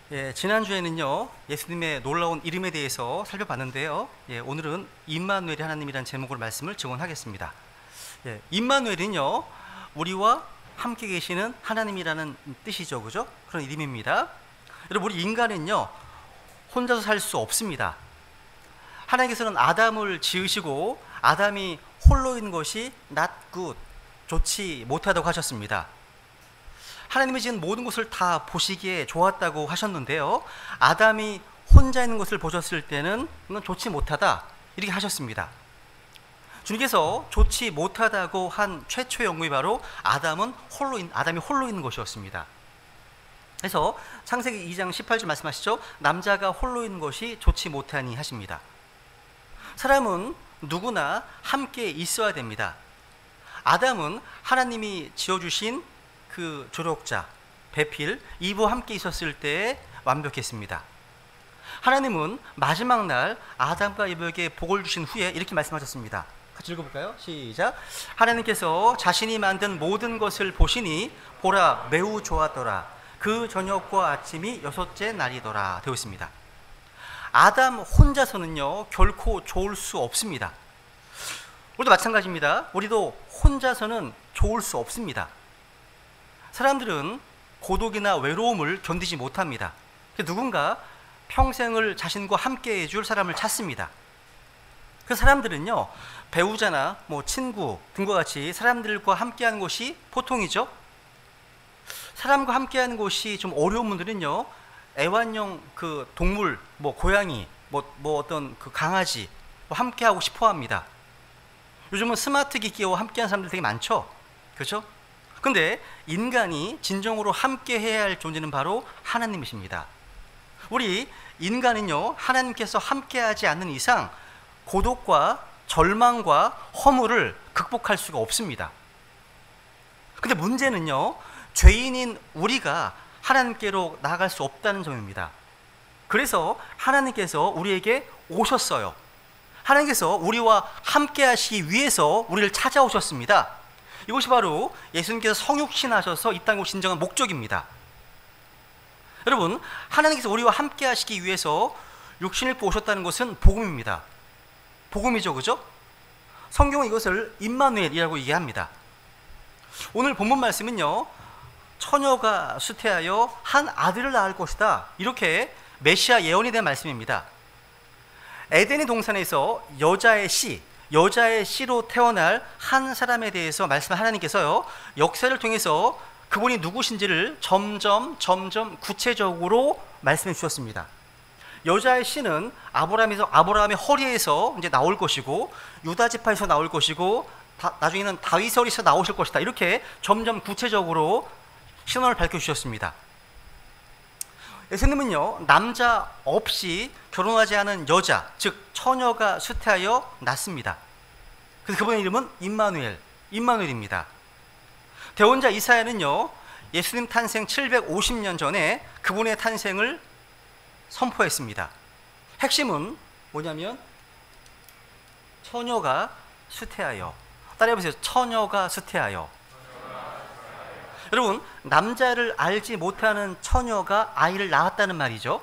지난주에는요, 예수님의 놀라운 이름에 대해서 살펴봤는데요. 오늘은 임마누엘이 하나님이라는 제목으로 말씀을 증언하겠습니다. 임마누엘은요, 우리와 함께 계시는 하나님이라는 뜻이죠. 그죠? 그런 이름입니다. 여러분, 우리 인간은요, 혼자서 살 수 없습니다. 하나님께서는 아담을 지으시고 아담이 홀로 있는 것이 not good, 좋지 못하다고 하셨습니다. 하나님이 지은 모든 것을 다 보시기에 좋았다고 하셨는데요, 아담이 혼자 있는 것을 보셨을 때는 이건 좋지 못하다 이렇게 하셨습니다. 주님께서 좋지 못하다고 한 최초의 영광이 바로 아담이 홀로 있는 것이었습니다. 그래서 창세기 2장 18절 말씀하시죠. 남자가 홀로 있는 것이 좋지 못하니 하십니다. 사람은 누구나 함께 있어야 됩니다. 아담은 하나님이 지어주신 그 조력자, 배필, 이브와 함께 있었을 때 완벽했습니다. 하나님은 마지막 날 아담과 이브에게 복을 주신 후에 이렇게 말씀하셨습니다. 같이 읽어볼까요? 시작. 하나님께서 자신이 만든 모든 것을 보시니 보라 매우 좋았더라. 그 저녁과 아침이 6째 날이더라 되어 있습니다. 아담 혼자서는요 결코 좋을 수 없습니다. 우리도 마찬가지입니다. 우리도 혼자서는 좋을 수 없습니다. 사람들은 고독이나 외로움을 견디지 못합니다. 누군가 평생을 자신과 함께 해줄 사람을 찾습니다. 그 사람들은요 배우자나 친구 등과 같이 사람들과 함께하는 것이 보통이죠. 사람과 함께하는 것이 좀 어려운 분들은요 애완용 그 동물, 고양이, 어떤 그 강아지 함께하고 싶어합니다. 요즘은 스마트 기기와 함께하는 사람들 되게 많죠, 그렇죠? 근데 인간이 진정으로 함께 해야 할 존재는 바로 하나님이십니다. 우리 인간은요 하나님께서 함께하지 않는 이상 고독과 절망과 허물을 극복할 수가 없습니다. 근데 문제는요 죄인인 우리가 하나님께로 나아갈 수 없다는 점입니다. 그래서 하나님께서 우리에게 오셨어요. 하나님께서 우리와 함께 하시기 위해서 우리를 찾아오셨습니다. 이것이 바로 예수님께서 성육신 하셔서 이 땅에 오신 진정한 목적입니다. 여러분, 하나님께서 우리와 함께 하시기 위해서 육신을 입고 오셨다는 것은 복음입니다. 복음이죠, 그죠? 성경은 이것을 임마누엘이라고 얘기합니다. 오늘 본문 말씀은요 처녀가 쇠퇴하여 한 아들을 낳을 것이다, 이렇게 메시아 예언에 대한 말씀입니다. 에덴의 동산에서 여자의 씨로 태어날 한 사람에 대해서 말씀한 하나님께서요 역사를 통해서 그분이 누구신지를 점점 구체적으로 말씀해 주셨습니다. 여자의 씨는 아브라함의 허리에서 이제 나올 것이고 유다 지파에서 나올 것이고 나중에는 다윗의 허리에서 나오실 것이다, 이렇게 점점 구체적으로 신원을 밝혀주셨습니다. 예수님은요 남자 없이 결혼하지 않은 여자, 즉 처녀가 쇠퇴하여 낳습니다. 그래서 그분의 이름은 임마누엘입니다. 대언자 이사야는요 예수님 탄생 750년 전에 그분의 탄생을 선포했습니다. 핵심은 뭐냐면 처녀가 쇠퇴하여. 따라해보세요. 처녀가 쇠퇴하여. 여러분, 남자를 알지 못하는 처녀가 아이를 낳았다는 말이죠.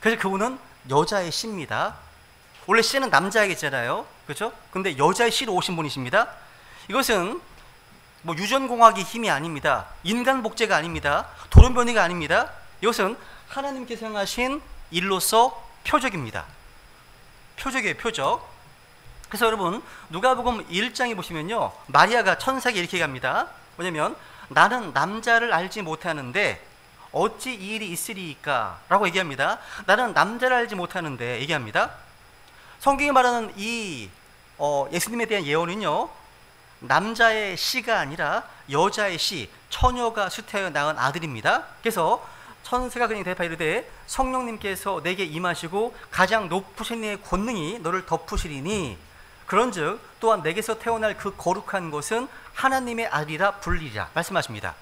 그래서 그분은 여자의 씨입니다. 원래 씨는 남자이겠잖아요, 그렇죠? 근데 여자의 씨로 오신 분이십니다. 이것은 유전공학의 힘이 아닙니다. 인간 복제가 아닙니다. 돌연변이가 아닙니다. 이것은 하나님께서 행하신 일로서 표적입니다. 표적이에요, 표적. 그래서 여러분, 누가복음 1장에 보시면요 마리아가 천사에게 이렇게 얘기합니다. 뭐냐면 나는 남자를 알지 못하는데 어찌 이 일이 있으리이까 라고 얘기합니다. 나는 남자를 알지 못하는데 얘기합니다. 성경이 말하는 이 예수님에 대한 예언은요 남자의 씨가 아니라 여자의 씨, 처녀가 쇠퇴하여 낳은 아들입니다. 그래서 천사가 그에게 대답하여 이르되 성령님께서 내게 임하시고 가장 높으신 이의 권능이 너를 덮으시리니 그런즉 또한 내게서 태어날 그 거룩한 것은 하나님의 아들이라 불리리라 말씀하십니다.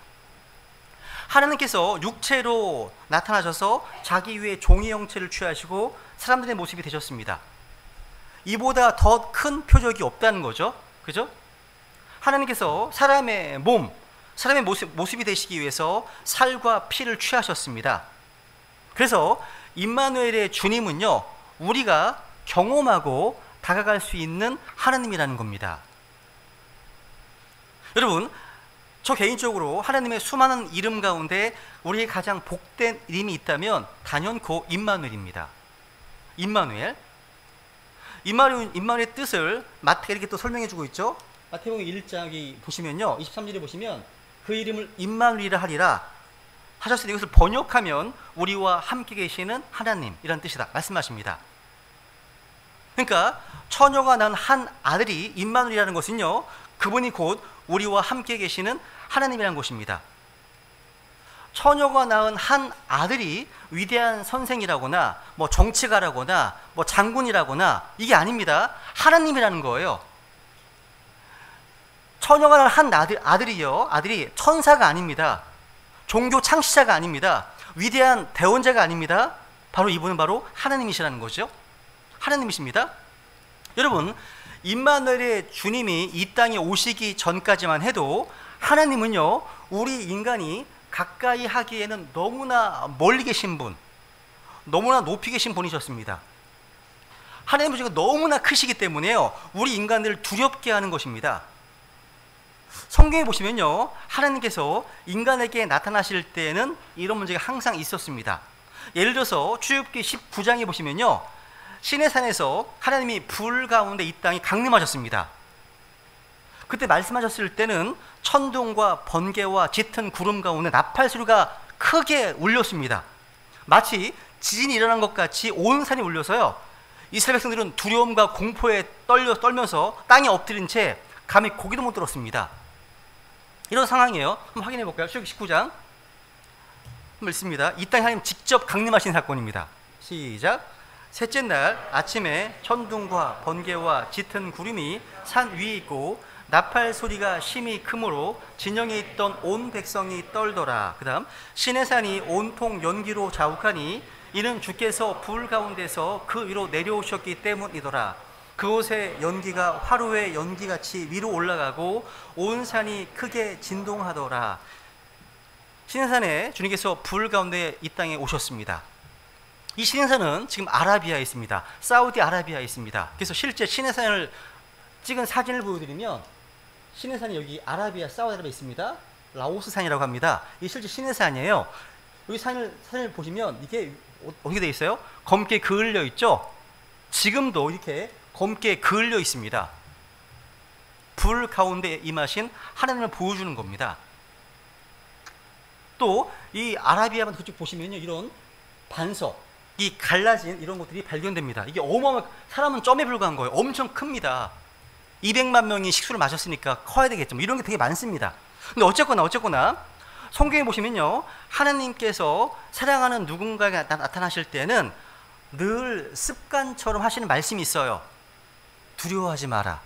하나님께서 육체로 나타나셔서 자기 위에 종의 형체를 취하시고 사람들의 모습이 되셨습니다. 이보다 더 큰 표적이 없다는 거죠, 그죠? 하나님께서 사람의 모습이 되시기 위해서 살과 피를 취하셨습니다. 그래서 임마누엘의 주님은요, 우리가 경험하고 다가갈 수 있는 하나님이라는 겁니다. 여러분, 저 개인적으로 하나님의 수많은 이름 가운데 우리의 가장 복된 이름이 있다면 단연코 임마누엘입니다. 임마누엘. 임마누엘의 뜻을 마태가 이렇게 또 설명해 주고 있죠. 마태복음 1장이 보시면요, 23절에 보시면 그 이름을 임마누엘이라 하리라 하셨으니 이것을 번역하면 우리와 함께 계시는 하나님이라는 뜻이다 말씀하십니다. 그러니까 처녀가 낳은 한 아들이 임마누엘이라는 것은요, 그분이 곧 우리와 함께 계시는 하나님이라는 것입니다. 처녀가 낳은 한 아들이 위대한 선생이라거나 뭐 정치가라거나 뭐 장군이라거나 이게 아닙니다. 하나님이라는 거예요. 처녀가 낳은 한 아들이 천사가 아닙니다. 종교 창시자가 아닙니다. 위대한 대원자가 아닙니다. 바로 이분은 바로 하나님이시라는 거죠. 하나님이십니다. 여러분, 임마누엘의 주님이 이 땅에 오시기 전까지만 해도 하나님은요, 우리 인간이 가까이 하기에는 너무나 멀리 계신 분, 너무나 높이 계신 분이셨습니다. 하나님은 지금 너무나 크시기 때문에요, 우리 인간들을 두렵게 하는 것입니다. 성경에 보시면요, 하나님께서 인간에게 나타나실 때에는 이런 문제가 항상 있었습니다. 예를 들어서 출애굽기 19장에 보시면요, 시내산에서 하나님이 불 가운데 이 땅에 강림하셨습니다. 그때 말씀하셨을 때는 천둥과 번개와 짙은 구름 가운데 나팔 소리가 크게 울렸습니다. 마치 지진이 일어난 것 같이 온 산이 울려서요, 이스라엘 백성들은 두려움과 공포에 떨면서 땅에 엎드린 채 감히 고기도 못 들었습니다. 이런 상황이에요. 한번 확인해 볼까요? 출애굽기 19장 읽습니다. 이 땅에 하나님 직접 강림하신 사건입니다. 시작. 셋째 날 아침에 천둥과 번개와 짙은 구름이 산 위에 있고 나팔 소리가 심히 크므로 진영에 있던 온 백성이 떨더라. 그 다음 시내산이 온통 연기로 자욱하니 이는 주께서 불 가운데서 그 위로 내려오셨기 때문이더라. 그곳에 연기가 화로의 연기같이 위로 올라가고 온 산이 크게 진동하더라. 시내산에 주님께서 불 가운데 이 땅에 오셨습니다. 이 시내산은 지금 아라비아에 있습니다. 사우디아라비아에 있습니다. 그래서 실제 시내산을 찍은 사진을 보여드리면 시내산이 여기 아라비아, 사우디아라비아에 있습니다. 라오스 산이라고 합니다. 이 실제 시내산이에요. 여기 산을 보시면 이게 어떻게 되어 있어요? 검게 그을려 있죠? 지금도 이렇게 검게 그을려 있습니다. 불 가운데 임하신 하나님을 보여주는 겁니다. 또 이 아라비아만 그쪽 보시면요, 이런 반석, 이 갈라진 이런 것들이 발견됩니다. 이게 어마어마한, 사람은 점에 불과한 거예요. 엄청 큽니다. 200만 명이 식수를 마셨으니까 커야 되겠죠. 이런 게 되게 많습니다. 근데 어쨌거나 성경에 보시면요, 하나님께서 사랑하는 누군가가 나타나실 때는 늘 습관처럼 하시는 말씀이 있어요. 두려워하지 마라.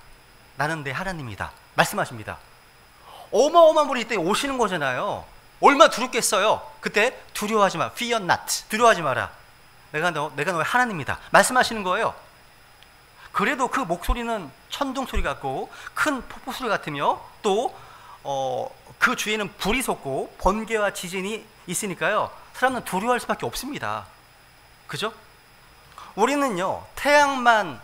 나는 내 하나님이다. 말씀하십니다. 어마어마한 분이 이때 오시는 거잖아요. 얼마나 두렵겠어요. 그때 두려워하지 마. Fear not. 두려워하지 마라. 내가 너의 하나님이다. 말씀하시는 거예요. 그래도 그 목소리는 천둥 소리 같고 큰 폭포 소리 같으며 또 그 주위에는 불이 솟고 번개와 지진이 있으니까요, 사람은 두려워할 수밖에 없습니다. 그죠? 우리는요, 태양만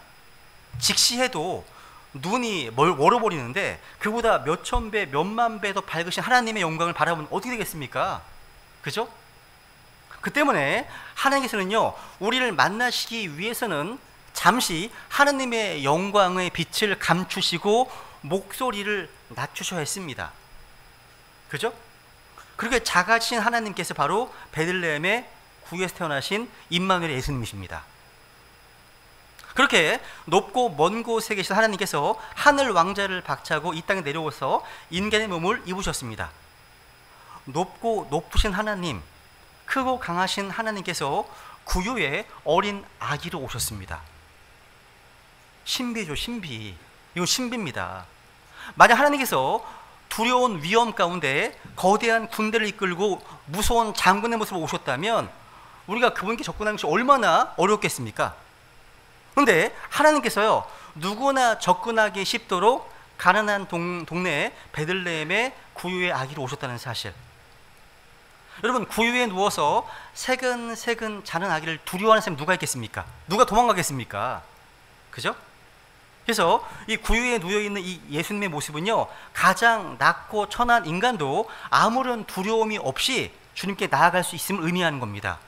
직시해도 눈이 멀어버리는데 그보다 몇천 배, 몇만 배 더 밝으신 하나님의 영광을 바라보면 어떻게 되겠습니까? 그죠? 그 때문에 하나님께서는요, 우리를 만나시기 위해서는 잠시 하나님의 영광의 빛을 감추시고 목소리를 낮추셔야 했습니다. 그죠? 그렇게 작아진 하나님께서 바로 베들레헴의 구유에서 태어나신 임마누엘 예수님이십니다. 그렇게 높고 먼 곳에 계신 하나님께서 하늘 왕자를 박차고 이 땅에 내려오셔서 인간의 몸을 입으셨습니다. 높고 높으신 하나님, 크고 강하신 하나님께서 구유에 어린 아기로 오셨습니다. 신비죠, 신비. 이건 신비입니다. 만약 하나님께서 두려운 위험 가운데 거대한 군대를 이끌고 무서운 장군의 모습으로 오셨다면 우리가 그분께 접근하는 것이 얼마나 어렵겠습니까? 그런데 하나님께서요, 누구나 접근하기 쉽도록 가난한 동네 베들레헴의 구유의 아기로 오셨다는 사실. 여러분, 구유에 누워서 새근새근 자는 아기를 두려워하는 사람이 누가 있겠습니까? 누가 도망가겠습니까? 그죠? 그래서 이 구유에 누워있는 이 예수님의 모습은요, 가장 낮고 천한 인간도 아무런 두려움이 없이 주님께 나아갈 수 있음을 의미하는 겁니다.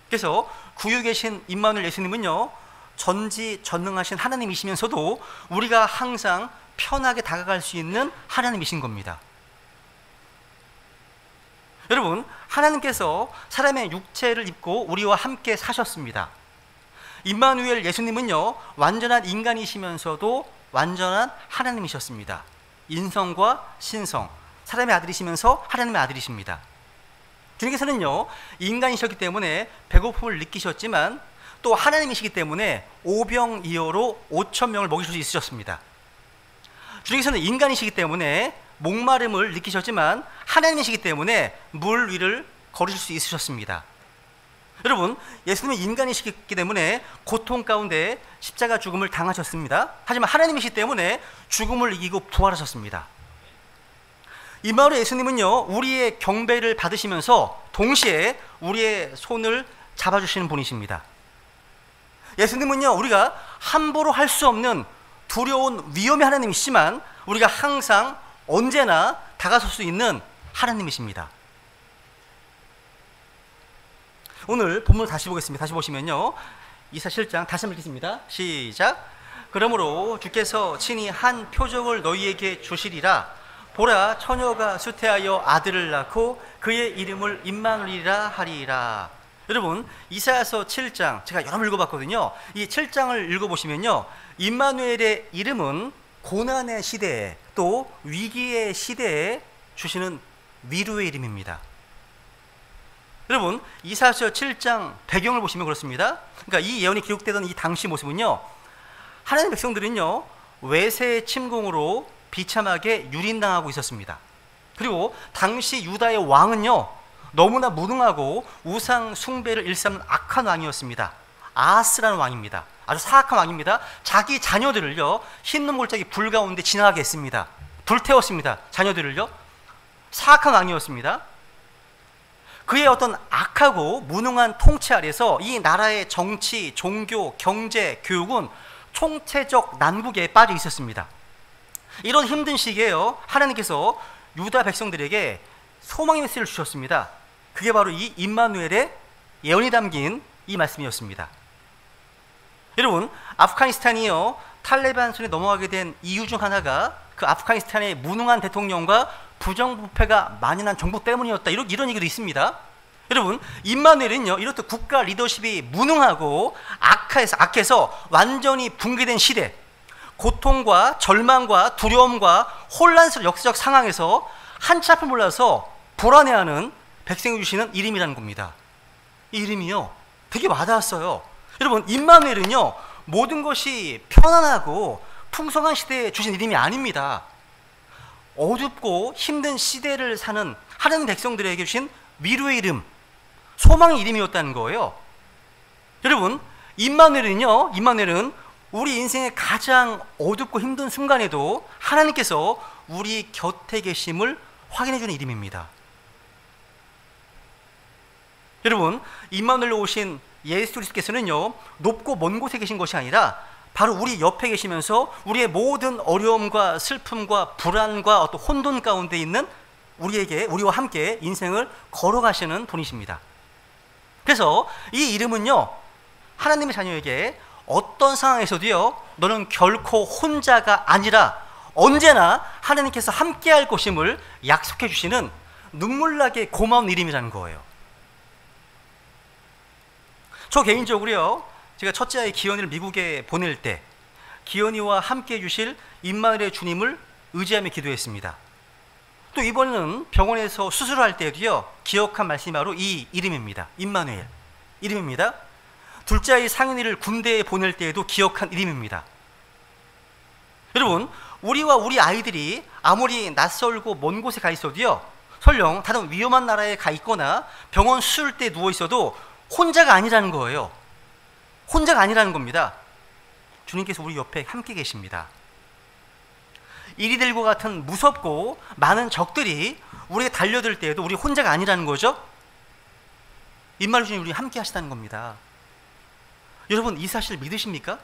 그래서 구유에 계신 임마누엘 예수님은요, 전지전능하신 하나님이시면서도 우리가 항상 편하게 다가갈 수 있는 하나님이신 겁니다. 여러분, 하나님께서 사람의 육체를 입고 우리와 함께 사셨습니다. 임마누엘 예수님은요, 완전한 인간이시면서도 완전한 하나님이셨습니다. 인성과 신성, 사람의 아들이시면서 하나님의 아들이십니다. 주님께서는요, 인간이셨기 때문에 배고픔을 느끼셨지만 또 하나님이시기 때문에 오병이어로 5,000명을 먹이실 수 있으셨습니다. 주님께서는 인간이시기 때문에 목마름을 느끼셨지만 하나님이시기 때문에 물 위를 걸으실 수 있으셨습니다. 여러분, 예수님은 인간이시기 때문에 고통 가운데 십자가 죽음을 당하셨습니다. 하지만 하나님이시기 때문에 죽음을 이기고 부활하셨습니다. 임마누엘 예수님은요, 우리의 경배를 받으시면서 동시에 우리의 손을 잡아주시는 분이십니다. 예수님은요, 우리가 함부로 할 수 없는 두려운 위험의 하나님이시지만 우리가 항상 언제나 다가설 수 있는 하나님이십니다. 오늘 본문을 다시 보겠습니다. 다시 보시면요, 이사 7장 다시 한번 읽겠습니다. 시작. 그러므로 주께서 친히 한 표적을 너희에게 주시리라. 보라, 처녀가 수태하여 아들을 낳고 그의 이름을 임마누엘이라 하리라. 여러분, 이사야서 7장 제가 여러 번 읽어봤거든요. 이 7장을 읽어보시면요, 임마누엘의 이름은 고난의 시대에 또 위기의 시대에 주시는 위로의 이름입니다. 여러분, 이사야서 7장 배경을 보시면 그렇습니다. 그러니까 이 예언이 기록되던 이 당시 모습은요, 하나님의 백성들은요, 외세의 침공으로 비참하게 유린당하고 있었습니다. 그리고 당시 유다의 왕은요, 너무나 무능하고 우상 숭배를 일삼는 악한 왕이었습니다. 아하스라는 왕입니다. 아주 사악한 왕입니다. 자기 자녀들을요, 흰눈 골짜기 불 가운데 지나가게 했습니다. 불태웠습니다. 자녀들을요. 사악한 왕이었습니다. 그의 어떤 악하고 무능한 통치 아래서 이 나라의 정치, 종교, 경제, 교육은 총체적 난국에 빠져 있었습니다. 이런 힘든 시기에요, 하나님께서 유다 백성들에게 소망의 메시지를 주셨습니다. 그게 바로 이 임마누엘의 예언이 담긴 이 말씀이었습니다. 여러분, 아프가니스탄이요, 탈레반 손에 넘어가게 된 이유 중 하나가 그 아프가니스탄의 무능한 대통령과 부정부패가 만연한 정부 때문이었다, 이런 얘기도 있습니다. 여러분, 임마누엘은요, 이렇듯 국가 리더십이 무능하고 악해서 완전히 붕괴된 시대, 고통과 절망과 두려움과 혼란스러운 역사적 상황에서 한치 앞을 몰라서 불안해하는 백성이 주시는 이름이라는 겁니다. 이 이름이요, 되게 와닿았어요. 여러분, 임마누엘은요, 모든 것이 편안하고 풍성한 시대에 주신 이름이 아닙니다. 어둡고 힘든 시대를 사는 하나님 백성들에게 주신 위로의 이름, 소망의 이름이었다는 거예요. 여러분, 임마누엘은 우리 인생의 가장 어둡고 힘든 순간에도 하나님께서 우리 곁에 계심을 확인해 주는 이름입니다. 여러분, 임마누엘로 오신 예수 그리스도께서는요, 높고 먼 곳에 계신 것이 아니라 바로 우리 옆에 계시면서 우리의 모든 어려움과 슬픔과 불안과 어떤 혼돈 가운데 있는 우리와 함께 인생을 걸어가시는 분이십니다. 그래서 이 이름은요, 하나님의 자녀에게 어떤 상황에서도요, 너는 결코 혼자가 아니라 언제나 하나님께서 함께할 것임을 약속해 주시는 눈물나게 고마운 이름이라는 거예요. 저 개인적으로요, 제가 첫째 아이 기현이를 미국에 보낼 때 기현이와 함께 해주실 임마누엘의 주님을 의지하며 기도했습니다. 또 이번에는 병원에서 수술할 때도요, 기억한 말씀이 바로 이 이름입니다. 임마누엘 이름입니다. 둘째 아이 상윤이를 군대에 보낼 때에도 기억한 이름입니다. 여러분, 우리와 우리 아이들이 아무리 낯설고 먼 곳에 가 있어도요, 설령 다른 위험한 나라에 가 있거나 병원 수술 때 누워 있어도 혼자가 아니라는 거예요. 혼자가 아니라는 겁니다. 주님께서 우리 옆에 함께 계십니다. 이리들과 같은 무섭고 많은 적들이 우리가 달려들 때에도 우리 혼자가 아니라는 거죠. 임마누엘 주님 우리 함께 하시다는 겁니다. 여러분 이 사실 믿으십니까?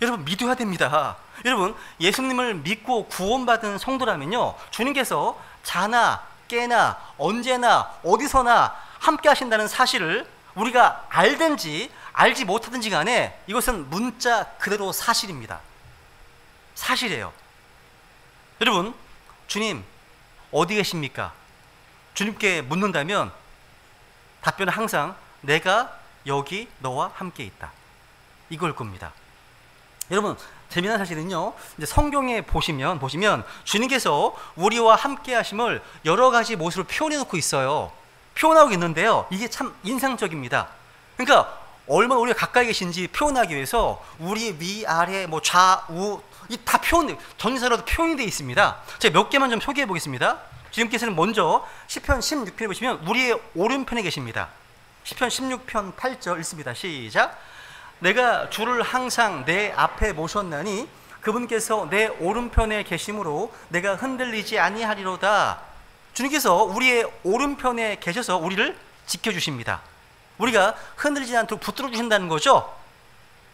여러분 믿어야 됩니다. 여러분 예수님을 믿고 구원받은 성도라면요, 주님께서 자나 깨나 언제나 어디서나 함께 하신다는 사실을 우리가 알든지 알지 못하든지 간에 이것은 문자 그대로 사실입니다. 사실이에요. 여러분 주님 어디 계십니까? 주님께 묻는다면 답변은 항상 내가 여기 너와 함께 있다, 이걸 겁니다. 여러분 재미난 사실은요, 이제 성경에 보시면 주님께서 우리와 함께 하심을 여러 가지 모습으로 표현해 놓고 있어요. 표현하고 있는데요, 이게 참 인상적입니다. 그러니까 얼마나 우리가 가까이 계신지 표현하기 위해서 우리 위아래 뭐 좌우 이 다 전사로도 표현이 되어 있습니다. 제가 몇 개만 좀 소개해 보겠습니다. 주님께서는 먼저 시편 16편에 보시면 우리의 오른편에 계십니다. 시편 16편 8절 읽습니다. 시작. 내가 주를 항상 내 앞에 모셨나니 그분께서 내 오른편에 계심으로 내가 흔들리지 아니하리로다. 주님께서 우리의 오른편에 계셔서 우리를 지켜주십니다. 우리가 흔들리지 않도록 붙들어 주신다는 거죠.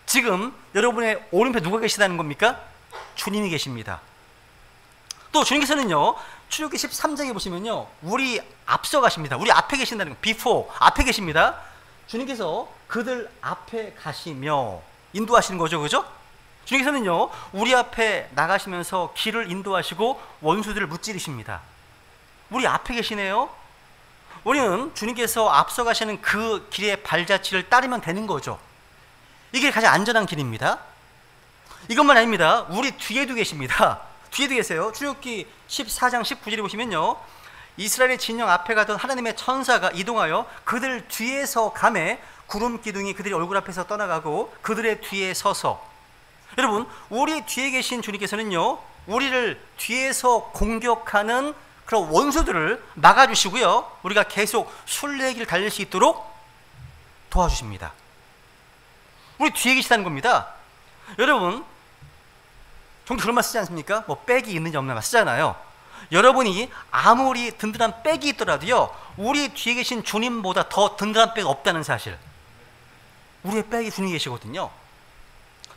지금 여러분의 오른편에 누가 계시다는 겁니까? 주님이 계십니다. 또 주님께서는요, 출애굽기 13장에 보시면요, 우리 앞서 가십니다. 우리 앞에 계신다는 거, before, 앞에 계십니다. 주님께서 그들 앞에 가시며 인도하시는 거죠, 그죠? 주님께서는요, 우리 앞에 나가시면서 길을 인도하시고 원수들을 무찌르십니다. 우리 앞에 계시네요. 우리는 주님께서 앞서 가시는 그 길의 발자취를 따르면 되는 거죠. 이게 가장 안전한 길입니다. 이것만 아닙니다. 우리 뒤에도 계십니다. 뒤에도 계세요. 출애굽기 14장 19절에 보시면요, 이스라엘의 진영 앞에 가던 하나님의 천사가 이동하여 그들 뒤에서 가매 구름 기둥이 그들의 얼굴 앞에서 떠나가고 그들의 뒤에 서서. 여러분 우리 뒤에 계신 주님께서는요, 우리를 뒤에서 공격하는 그런 원수들을 막아주시고요, 우리가 계속 순례길 달릴 수 있도록 도와주십니다. 우리 뒤에 계시다는 겁니다. 여러분 종종 그런 말 쓰지 않습니까? 뭐 백이 있는지 없는지 말 쓰잖아요. 여러분이 아무리 든든한 백이 있더라도요, 우리 뒤에 계신 주님보다 더 든든한 백이 없다는 사실. 우리의 백이 주님이 계시거든요.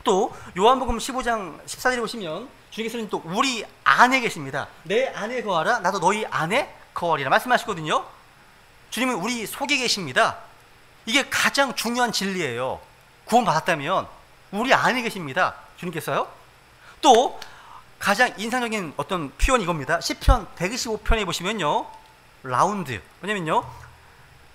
또 요한복음 15장 14절에 보시면 주님께서는 또 우리 안에 계십니다. 내 안에 거하라 나도 너희 안에 거하리라 말씀하시거든요. 주님은 우리 속에 계십니다. 이게 가장 중요한 진리예요. 구원받았다면 우리 안에 계십니다, 주님께서요. 또 가장 인상적인 어떤 표현이 이겁니다. 시편 125편에 보시면요, 라운드, 뭐냐면요,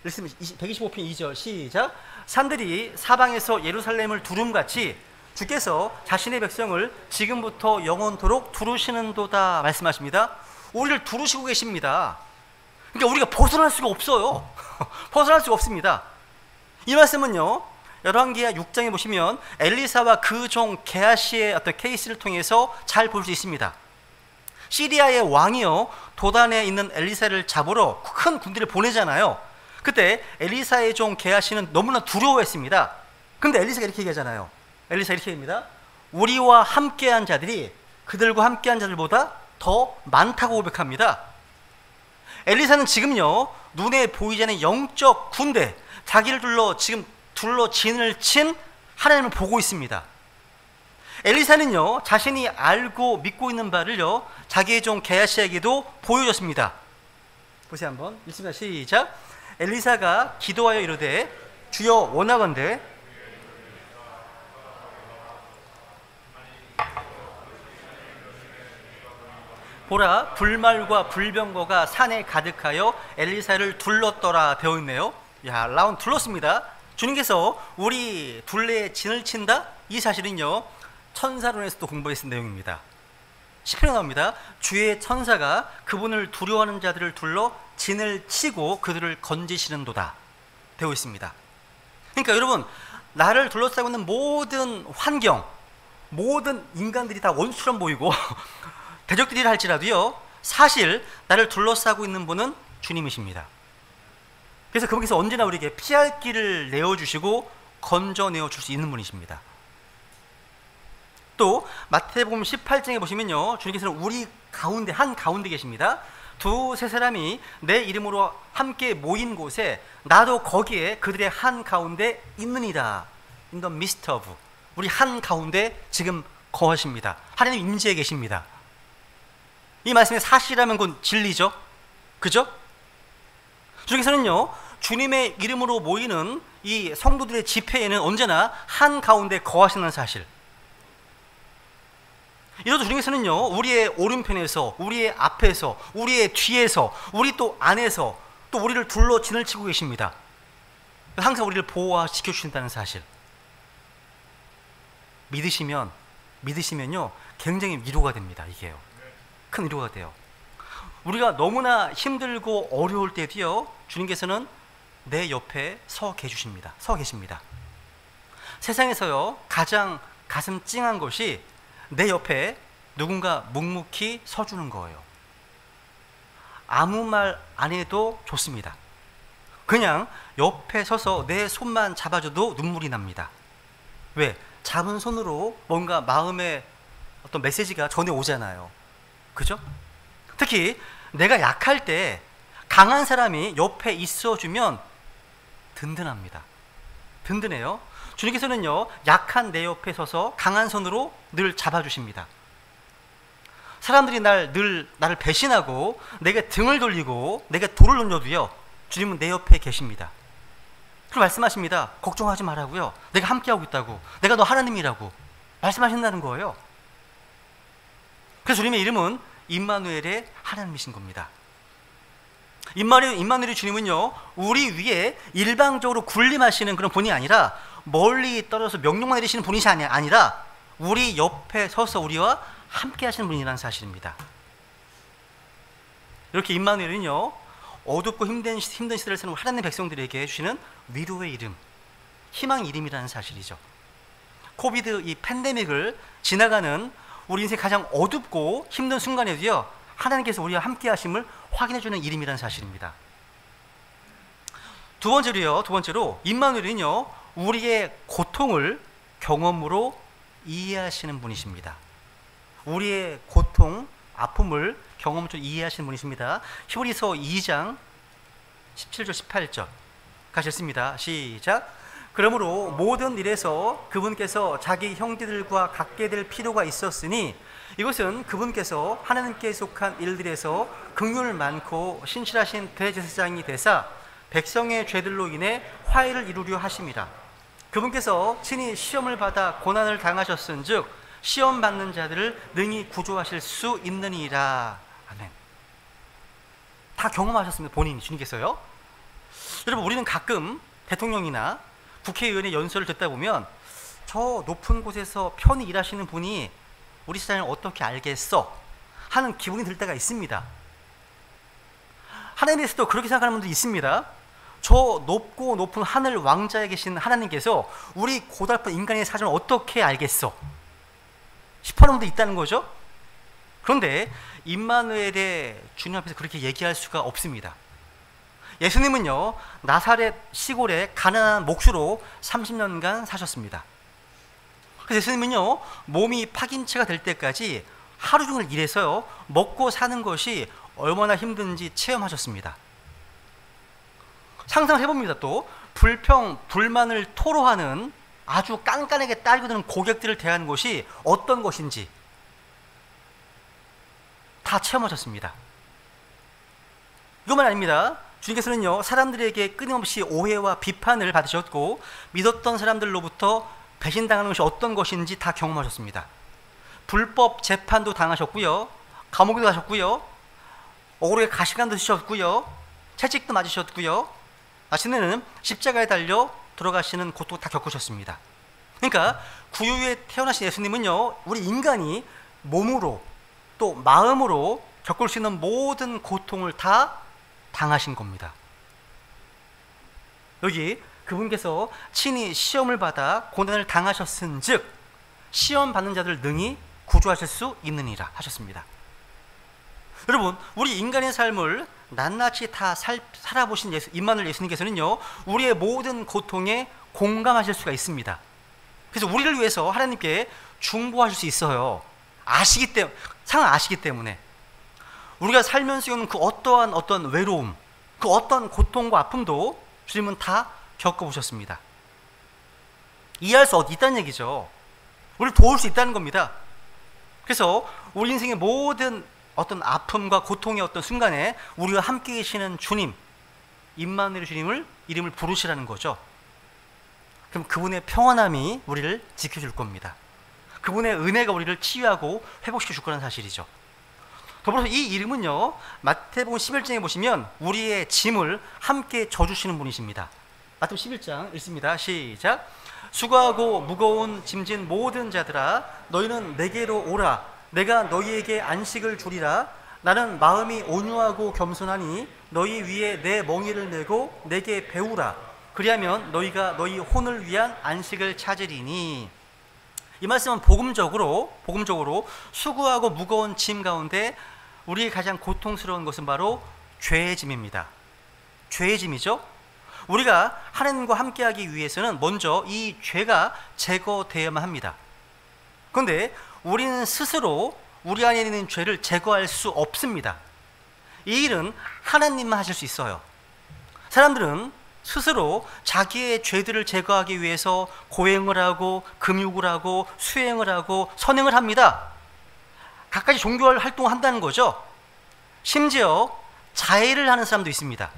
125편 2절 시작. 산들이 사방에서 예루살렘을 두름같이 주께서 자신의 백성을 지금부터 영원토록 두르시는도다 말씀하십니다. 우리를 두르시고 계십니다. 그러니까 우리가 벗어날 수가 없어요. 벗어날 수가 없습니다. 이 말씀은요, 열왕기하 6장에 보시면 엘리사와 그 종 게하시의 어떤 케이스를 통해서 잘 볼 수 있습니다. 시리아의 왕이요, 도단에 있는 엘리사를 잡으러 큰 군대를 보내잖아요. 그때 엘리사의 종 게하시는 너무나 두려워했습니다. 근데 엘리사가 이렇게 얘기하잖아요. 엘리사 이렇게 얘기합니다. 우리와 함께한 자들이 그들과 함께한 자들보다 더 많다고 고백합니다. 엘리사는 지금요, 눈에 보이지 않는 영적 군대, 자기를 둘러 진을 친 하나님을 보고 있습니다. 엘리사는요, 자신이 알고 믿고 있는 바를요, 자기의 종 게하시에게도 보여줬습니다. 보세요 한번. 읽습니다. 시작. 엘리사가 기도하여 이르되 주여 원하건대 보라 불말과 불병거가 산에 가득하여 엘리사를 둘렀더라 되어 있네요. 야, 라운 둘렀습니다. 주님께서 우리 둘레에 진을 친다? 이 사실은요, 천사론에서도 공부했을 내용입니다. 시편에 나옵니다. 주의 천사가 그분을 두려워하는 자들을 둘러 진을 치고 그들을 건지시는도다 되어 있습니다. 그러니까 여러분, 나를 둘러싸고 있는 모든 환경, 모든 인간들이 다 원수처럼 보이고 대적들이라 할지라도요, 사실 나를 둘러싸고 있는 분은 주님이십니다. 그래서 그분께서 언제나 우리에게 피할 길을 내어주시고 건져내어 줄 수 있는 분이십니다. 또 마태복음 18장에 보시면요, 주님께서는 우리 가운데 한 가운데 계십니다. 두세 사람이 내 이름으로 함께 모인 곳에 나도 거기에 그들의 한 가운데 있느니라. In the midst of. 우리 한 가운데 지금 거하십니다. 하나님 임재해 계십니다. 이 말씀이 사실이라면 그건 진리죠. 그죠? 주님께서는요, 주님의 이름으로 모이는 이 성도들의 집회에는 언제나 한 가운데 거하시는 사실. 이로도 주님께서는요, 우리의 오른편에서, 우리의 앞에서, 우리의 뒤에서, 우리 또 안에서 또 우리를 둘러 진을 치고 계십니다. 항상 우리를 보호와 지켜주신다는 사실. 믿으시면요, 굉장히 위로가 됩니다. 이게요, 큰 위로가 돼요. 우리가 너무나 힘들고 어려울 때도요, 주님께서는 내 옆에 서 계십니다. 세상에서요, 가장 가슴 찡한 것이 내 옆에 누군가 묵묵히 서주는 거예요. 아무 말 안 해도 좋습니다. 그냥 옆에 서서 내 손만 잡아줘도 눈물이 납니다. 왜? 잡은 손으로 뭔가 마음에 어떤 메시지가 전해오잖아요. 그죠? 특히 내가 약할 때 강한 사람이 옆에 있어주면 든든합니다. 든든해요. 주님께서는요, 약한 내 옆에 서서 강한 손으로 늘 잡아주십니다. 사람들이 나를 배신하고 내게 등을 돌리고 내게 돌을 던져도요, 주님은 내 옆에 계십니다. 그리고 말씀하십니다. 걱정하지 말라고요. 내가 함께하고 있다고. 내가 너 하나님이라고 말씀하신다는 거예요. 그래서 주님의 이름은 임마누엘의 하나님이신 겁니다. 임마누엘의 주님은요, 우리 위에 일방적으로 군림하시는 그런 분이 아니라 멀리 떨어져서 명령만 내리시는 분이 아니라 우리 옆에 서서 우리와 함께 하시는 분이라는 사실입니다. 이렇게 임마누엘은요, 어둡고 힘든 시대를 사는 하나님의 백성들에게 해주시는 위로의 이름, 희망의 이름이라는 사실이죠. 코비드 이 팬데믹을 지나가는 우리 인생 가장 어둡고 힘든 순간에도요, 하나님께서 우리와 함께 하심을 확인해주는 이름이라는 사실입니다. 두 번째로 임마누엘은요, 우리의 고통을 경험으로 이해하시는 분이십니다. 우리의 고통, 아픔을 경험으로 이해하시는 분이십니다. 히브리서 2장 17절 18절 가셨습니다. 시작. 그러므로 모든 일에서 그분께서 자기 형제들과 같게 될 필요가 있었으니 이것은 그분께서 하나님께 속한 일들에서 긍휼 많고 신실하신 대제사장이 되사 백성의 죄들로 인해 화해를 이루려 하심이라. 그분께서 친히 시험을 받아 고난을 당하셨은즉 시험 받는 자들을 능히 구조하실 수 있느니라. 아멘. 다 경험하셨습니다. 본인이, 주님께서요. 여러분, 우리는 가끔 대통령이나 국회의원의 연설을 듣다 보면 저 높은 곳에서 편히 일하시는 분이 우리 세상을 어떻게 알겠어? 하는 기분이 들 때가 있습니다. 하나님에 대해서도 그렇게 생각하는 분도 있습니다. 저 높고 높은 하늘 왕자에 계신 하나님께서 우리 고달픈 인간의 사정을 어떻게 알겠어? 싶어하는 분도 있다는 거죠. 그런데 임마누엘의 주님 앞에서 그렇게 얘기할 수가 없습니다. 예수님은요, 나사렛 시골에 가난한 목수로 30년간 사셨습니다. 그래서 예수님은요, 몸이 파김치가 될 때까지 하루 종일 일해서요, 먹고 사는 것이 얼마나 힘든지 체험하셨습니다. 상상해봅니다. 또 불평, 불만을 토로하는 아주 깐깐하게 따지고 드는 고객들을 대하는 것이 어떤 것인지 다 체험하셨습니다. 이것만 아닙니다. 주님께서는요, 사람들에게 끊임없이 오해와 비판을 받으셨고 믿었던 사람들로부터 배신당하는 것이 어떤 것인지 다 경험하셨습니다. 불법 재판도 당하셨고요, 감옥에도 가셨고요, 억울하게 가시관도 드셨고요, 채찍도 맞으셨고요, 마침내는 십자가에 달려 돌아가시는 고통 다 겪으셨습니다. 그러니까 구유에 태어나신 예수님은요, 우리 인간이 몸으로 또 마음으로 겪을 수 있는 모든 고통을 다 당하신 겁니다. 여기 그분께서 친히 시험을 받아 고난을 당하셨은즉 시험 받는 자들 능히 구조하실 수 있느니라 하셨습니다. 여러분, 우리 인간의 삶을 낱낱이 다 살아보신 임마누엘 예수님께서는요, 우리의 모든 고통에 공감하실 수가 있습니다. 그래서 우리를 위해서 하나님께 중보하실 수 있어요. 상황 아시기 때문에. 우리가 살면서 겪는 그 어떠한 어떤 외로움, 그 어떤 고통과 아픔도 주님은 다 겪어보셨습니다. 이해할 수 있다는 얘기죠. 우리를 도울 수 있다는 겁니다. 그래서 우리 인생의 모든 어떤 아픔과 고통의 어떤 순간에 우리와 함께 계시는 주님, 임마누엘 주님을 이름을 부르시라는 거죠. 그럼 그분의 평안함이 우리를 지켜줄 겁니다. 그분의 은혜가 우리를 치유하고 회복시켜 줄 거라는 사실이죠. 더불어서 이 이름은요, 마태복음 11장에 보시면 우리의 짐을 함께 져주시는 분이십니다. 마태복음 11장 읽습니다. 시작. 수고하고 무거운 짐진 모든 자들아, 너희는 내게로 오라. 내가 너희에게 안식을 주리라. 나는 마음이 온유하고 겸손하니 너희 위에 내 멍에를 메고 내게 배우라. 그리하면 너희가 너희 혼을 위한 안식을 찾으리니. 이 말씀은 복음적으로 수고하고 무거운 짐 가운데 우리의 가장 고통스러운 것은 바로 죄의 짐입니다. 죄의 짐이죠. 우리가 하나님과 함께하기 위해서는 먼저 이 죄가 제거되어야만 합니다. 그런데 우리는 스스로 우리 안에 있는 죄를 제거할 수 없습니다. 이 일은 하나님만 하실 수 있어요. 사람들은 스스로 자기의 죄들을 제거하기 위해서 고행을 하고 금욕을 하고 수행을 하고 선행을 합니다. 각가지 종교 활동을 한다는 거죠. 심지어 자해를 하는 사람도 있습니다.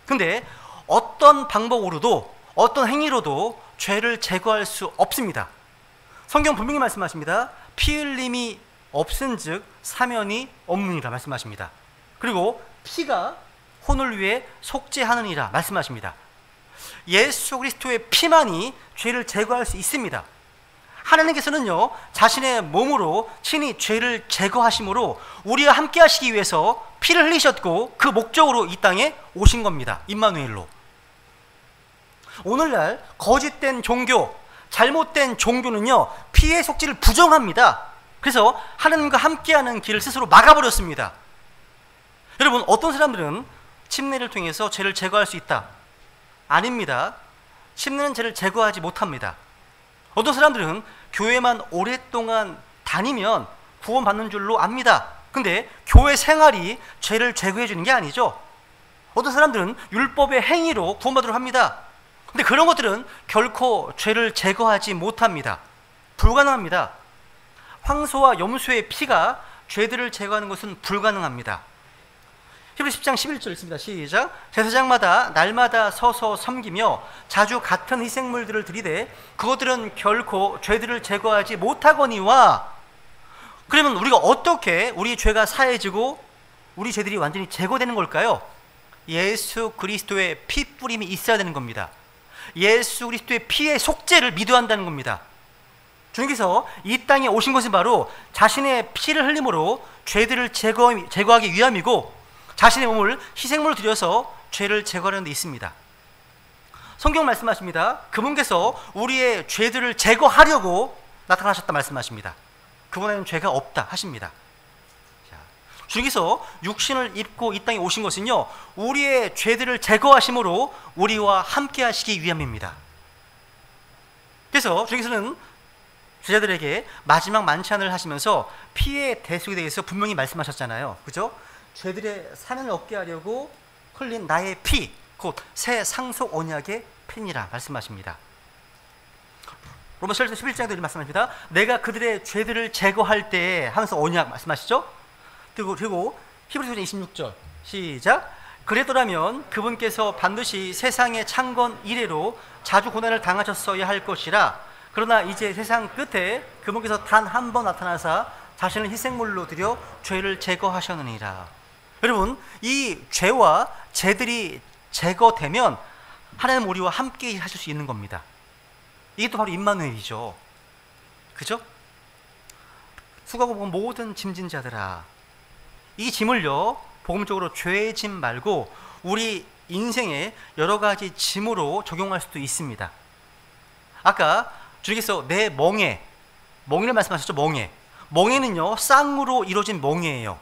근데 어떤 방법으로도 어떤 행위로도 죄를 제거할 수 없습니다. 성경 분명히 말씀하십니다. 피 흘림이 없은즉 사면이 없느니라 말씀하십니다. 그리고 피가 혼을 위해 속죄하느니라 말씀하십니다. 예수 그리스도의 피만이 죄를 제거할 수 있습니다. 하나님께서는요, 자신의 몸으로 친히 죄를 제거하심으로 우리와 함께 하시기 위해서 피를 흘리셨고 그 목적으로 이 땅에 오신 겁니다. 임마누엘로. 오늘날 거짓된 종교, 잘못된 종교는요, 피의 속죄를 부정합니다. 그래서 하나님과 함께하는 길을 스스로 막아버렸습니다. 여러분, 어떤 사람들은 침례를 통해서 죄를 제거할 수 있다. 아닙니다. 침례는 죄를 제거하지 못합니다. 어떤 사람들은 교회만 오랫동안 다니면 구원받는 줄로 압니다. 근데 교회 생활이 죄를 제거해 주는 게 아니죠. 어떤 사람들은 율법의 행위로 구원받으려고 합니다. 근데 그런 것들은 결코 죄를 제거하지 못합니다. 불가능합니다. 황소와 염소의 피가 죄들을 제거하는 것은 불가능합니다. 히브리 10장 11절 있습니다. 시작. 제사장마다 날마다 서서 섬기며 자주 같은 희생물들을 드리되 그것들은 결코 죄들을 제거하지 못하거니와. 그러면 우리가 어떻게 우리 죄가 사해지고 우리 죄들이 완전히 제거되는 걸까요? 예수 그리스도의 피 뿌림이 있어야 되는 겁니다. 예수 그리스도의 피의 속죄를 믿어야 한다는 겁니다. 주님께서 이 땅에 오신 것은 바로 자신의 피를 흘림으로 죄들을 제거하기 위함이고 자신의 몸을 희생물로 드려서 죄를 제거하는 데 있습니다. 성경 말씀하십니다. 그분께서 우리의 죄들을 제거하려고 나타나셨다 말씀하십니다. 그분에는 죄가 없다 하십니다. 주님께서 육신을 입고 이 땅에 오신 것은요, 우리의 죄들을 제거하심으로 우리와 함께 하시기 위함입니다. 그래서 주님께서는 제자들에게 마지막 만찬을 하시면서 피의 대속에 대해서 분명히 말씀하셨잖아요. 그죠? 죄들의 사면을 얻게 하려고 흘린 나의 피, 곧 새 상속 언약의 피니라 말씀하십니다. 로마서 11장에도 이렇게 말씀하십니다. 내가 그들의 죄들을 제거할 때 하면서 언약 말씀하시죠? 그리고 히브리서 26절 시작. 그랬더라면 그분께서 반드시 세상의 창건 이래로 자주 고난을 당하셨어야 할 것이라. 그러나 이제 세상 끝에 그분께서 단 한 번 나타나사 자신을 희생물로 드려 죄를 제거하셨느니라. 여러분, 이 죄와 죄들이 제거되면 하나님 우리와 함께 하실 수 있는 겁니다. 이게 또 바로 임마누엘이죠. 그죠? 수고하고 본 모든 짐진 자들아, 이 짐을요, 복음적으로 죄의 짐 말고 우리 인생의 여러 가지 짐으로 적용할 수도 있습니다. 아까 주님께서 내 멍에를 말씀하셨죠. 멍에는요, 쌍으로 이루어진 멍에예요.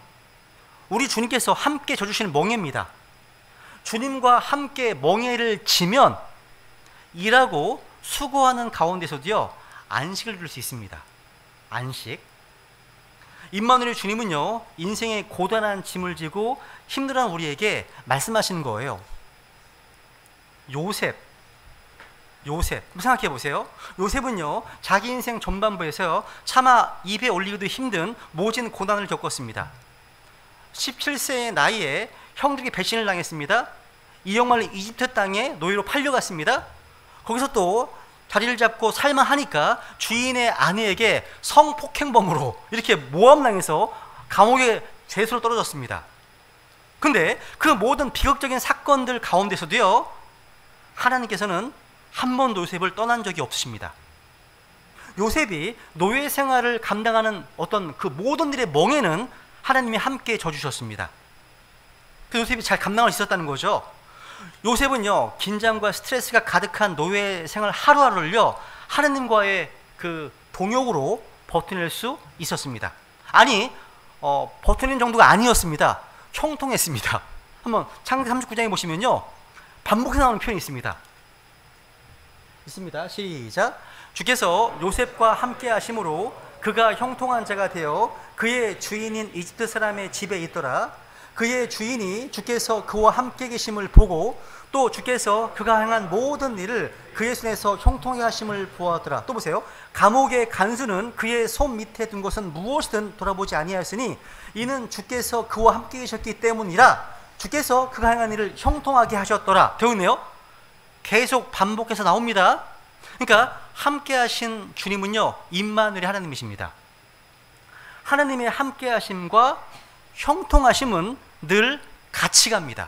우리 주님께서 함께 져주시는 멍에입니다. 주님과 함께 멍에를 지면 일하고 수고하는 가운데서도요, 안식을 누릴 수 있습니다. 안식. 임마누엘 주님은요, 인생의 고단한 짐을 지고 힘들어하는 우리에게 말씀하시는 거예요. 요셉 생각해 보세요. 요셉은요, 자기 인생 전반부에서요, 차마 입에 올리기도 힘든 모진 고난을 겪었습니다. 17세의 나이에 형들에게 배신을 당했습니다. 이역말로 이집트 땅에 노예로 팔려갔습니다. 거기서 또 자리를 잡고 살만하니까 주인의 아내에게 성폭행범으로 이렇게 모함당해서 감옥에 죄수로 떨어졌습니다. 근데 그 모든 비극적인 사건들 가운데서도요, 하나님께서는 한 번도 요셉을 떠난 적이 없으십니다. 요셉이 노예 생활을 감당하는 어떤 그 모든 일의 멍에는 하나님이 함께 져주셨습니다. 그 요셉이 잘 감당할 수 있었다는 거죠. 요셉은요, 긴장과 스트레스가 가득한 노예 생활 하루하루를요, 하나님과의 그 동역으로 버텨낼 수 있었습니다. 아니, 버텨낸 정도가 아니었습니다. 형통했습니다. 한번 창세기 39장에 보시면요, 반복해서 나오는 표현이 있습니다. 시작. 주께서 요셉과 함께 하심으로 그가 형통한 자가 되어 그의 주인인 이집트 사람의 집에 있더라. 그의 주인이 주께서 그와 함께 계심을 보고 또 주께서 그가 행한 모든 일을 그의 손에서 형통하게 하심을 보았더라. 또 보세요. 감옥의 간수는 그의 손 밑에 둔 것은 무엇이든 돌아보지 아니하였으니 이는 주께서 그와 함께 계셨기 때문이라. 주께서 그가 행한 일을 형통하게 하셨더라. 되어 있네요. 계속 반복해서 나옵니다. 그러니까 함께 하신 주님은요, 임마누엘의 하나님이십니다. 하나님의 함께 하심과 형통하심은 늘 같이 갑니다.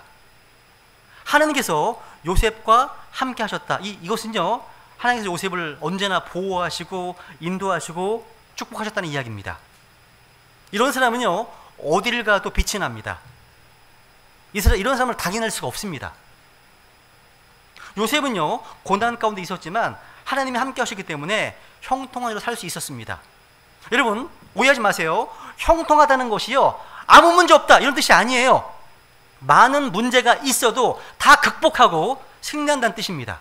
하나님께서 요셉과 함께 하셨다. 이것은요, 하나님께서 요셉을 언제나 보호하시고 인도하시고 축복하셨다는 이야기입니다. 이런 사람은요, 어디를 가도 빛이 납니다. 이런 사람을 당연할 수가 없습니다. 요셉은요, 고난 가운데 있었지만 하나님이 함께 하셨기 때문에 형통한 일로 살 수 있었습니다. 여러분, 오해하지 마세요. 형통하다는 것이요, 아무 문제 없다 이런 뜻이 아니에요. 많은 문제가 있어도 다 극복하고 승리한다는 뜻입니다.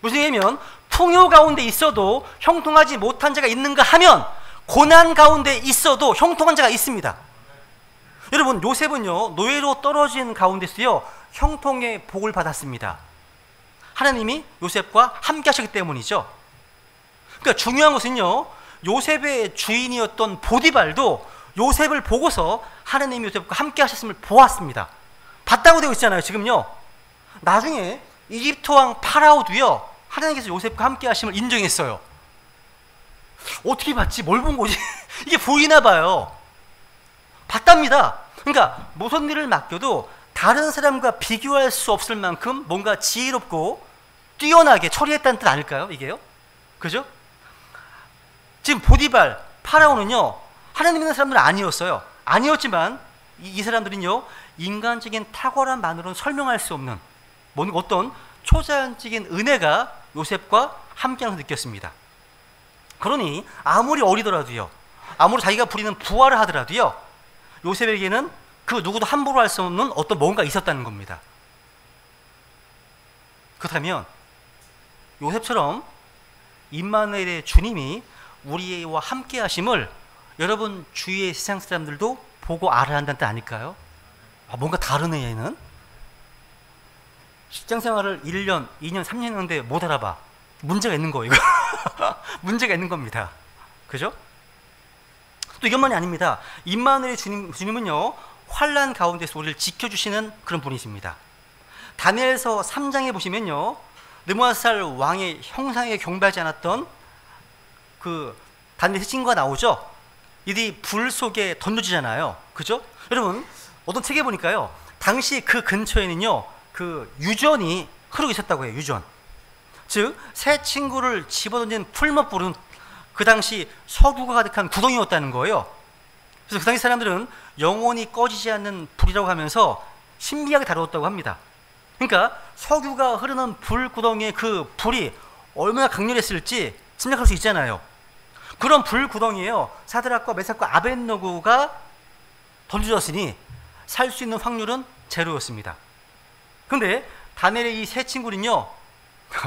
무슨 얘기냐면, 풍요 가운데 있어도 형통하지 못한 자가 있는가 하면 고난 가운데 있어도 형통한 자가 있습니다. 여러분, 요셉은요, 노예로 떨어진 가운데서요, 형통의 복을 받았습니다. 하나님이 요셉과 함께 하셨기 때문이죠. 그러니까 중요한 것은요, 요셉의 주인이었던 보디발도 요셉을 보고서 하나님이 요셉과 함께 하셨음을 보았습니다. 봤다고 되어 있잖아요, 지금요. 나중에 이집트 왕 파라오도요, 하나님께서 요셉과 함께 하심을 인정했어요. 어떻게 봤지? 뭘 본 거지? 이게 보이나 봐요. 봤답니다. 그러니까 무슨 일을 맡겨도 다른 사람과 비교할 수 없을 만큼 뭔가 지혜롭고 뛰어나게 처리했다는 뜻 아닐까요? 이게요? 그죠? 지금 보디발, 파라오는요, 하나님 믿는 사람들은 아니었어요. 아니었지만 이 사람들은요, 인간적인 탁월함만으로는 설명할 수 없는 어떤 초자연적인 은혜가 요셉과 함께하면서 느꼈습니다. 그러니 아무리 어리더라도요, 아무리 자기가 부리는 부활을 하더라도요, 요셉에게는 그 누구도 함부로 할 수 없는 어떤 뭔가 있었다는 겁니다. 그렇다면 요셉처럼 임마누엘의 주님이 우리와 함께 하심을 여러분 주위의 세상 사람들도 보고 알아야 한다는 뜻 아닐까요? 뭔가 다르네 얘는. 직장생활을 1년, 2년, 3년 했는데 못 알아봐. 문제가 있는 거예요, 이거. 문제가 있는 겁니다. 그죠? 또 이것만이 아닙니다. 임마누엘의 주님은요, 환난 가운데서 우리를 지켜주시는 그런 분이십니다. 다니엘서 3장에 보시면요, 느부갓네살 왕의 형상에 경배하지 않았던 그 다니엘 신과 나오죠. 이들이 불 속에 던져지잖아요. 그죠? 여러분, 어떤 책에 보니까요, 당시 그 근처에는요, 그 유전이 흐르고 있었다고 해요. 유전. 즉, 새 친구를 집어던진 풀맛불은 그 당시 석유가 가득한 구덩이였다는 거예요. 그래서 그 당시 사람들은 영원히 꺼지지 않는 불이라고 하면서 신비하게 다루었다고 합니다. 그러니까 석유가 흐르는 불구덩이의 그 불이 얼마나 강렬했을지 짐작할 수 있잖아요. 그런 불구덩이에요, 사드락과 메삭과 아벳느고가 던져졌으니 살 수 있는 확률은 제로였습니다. 그런데 다니엘의 이 세 친구는요,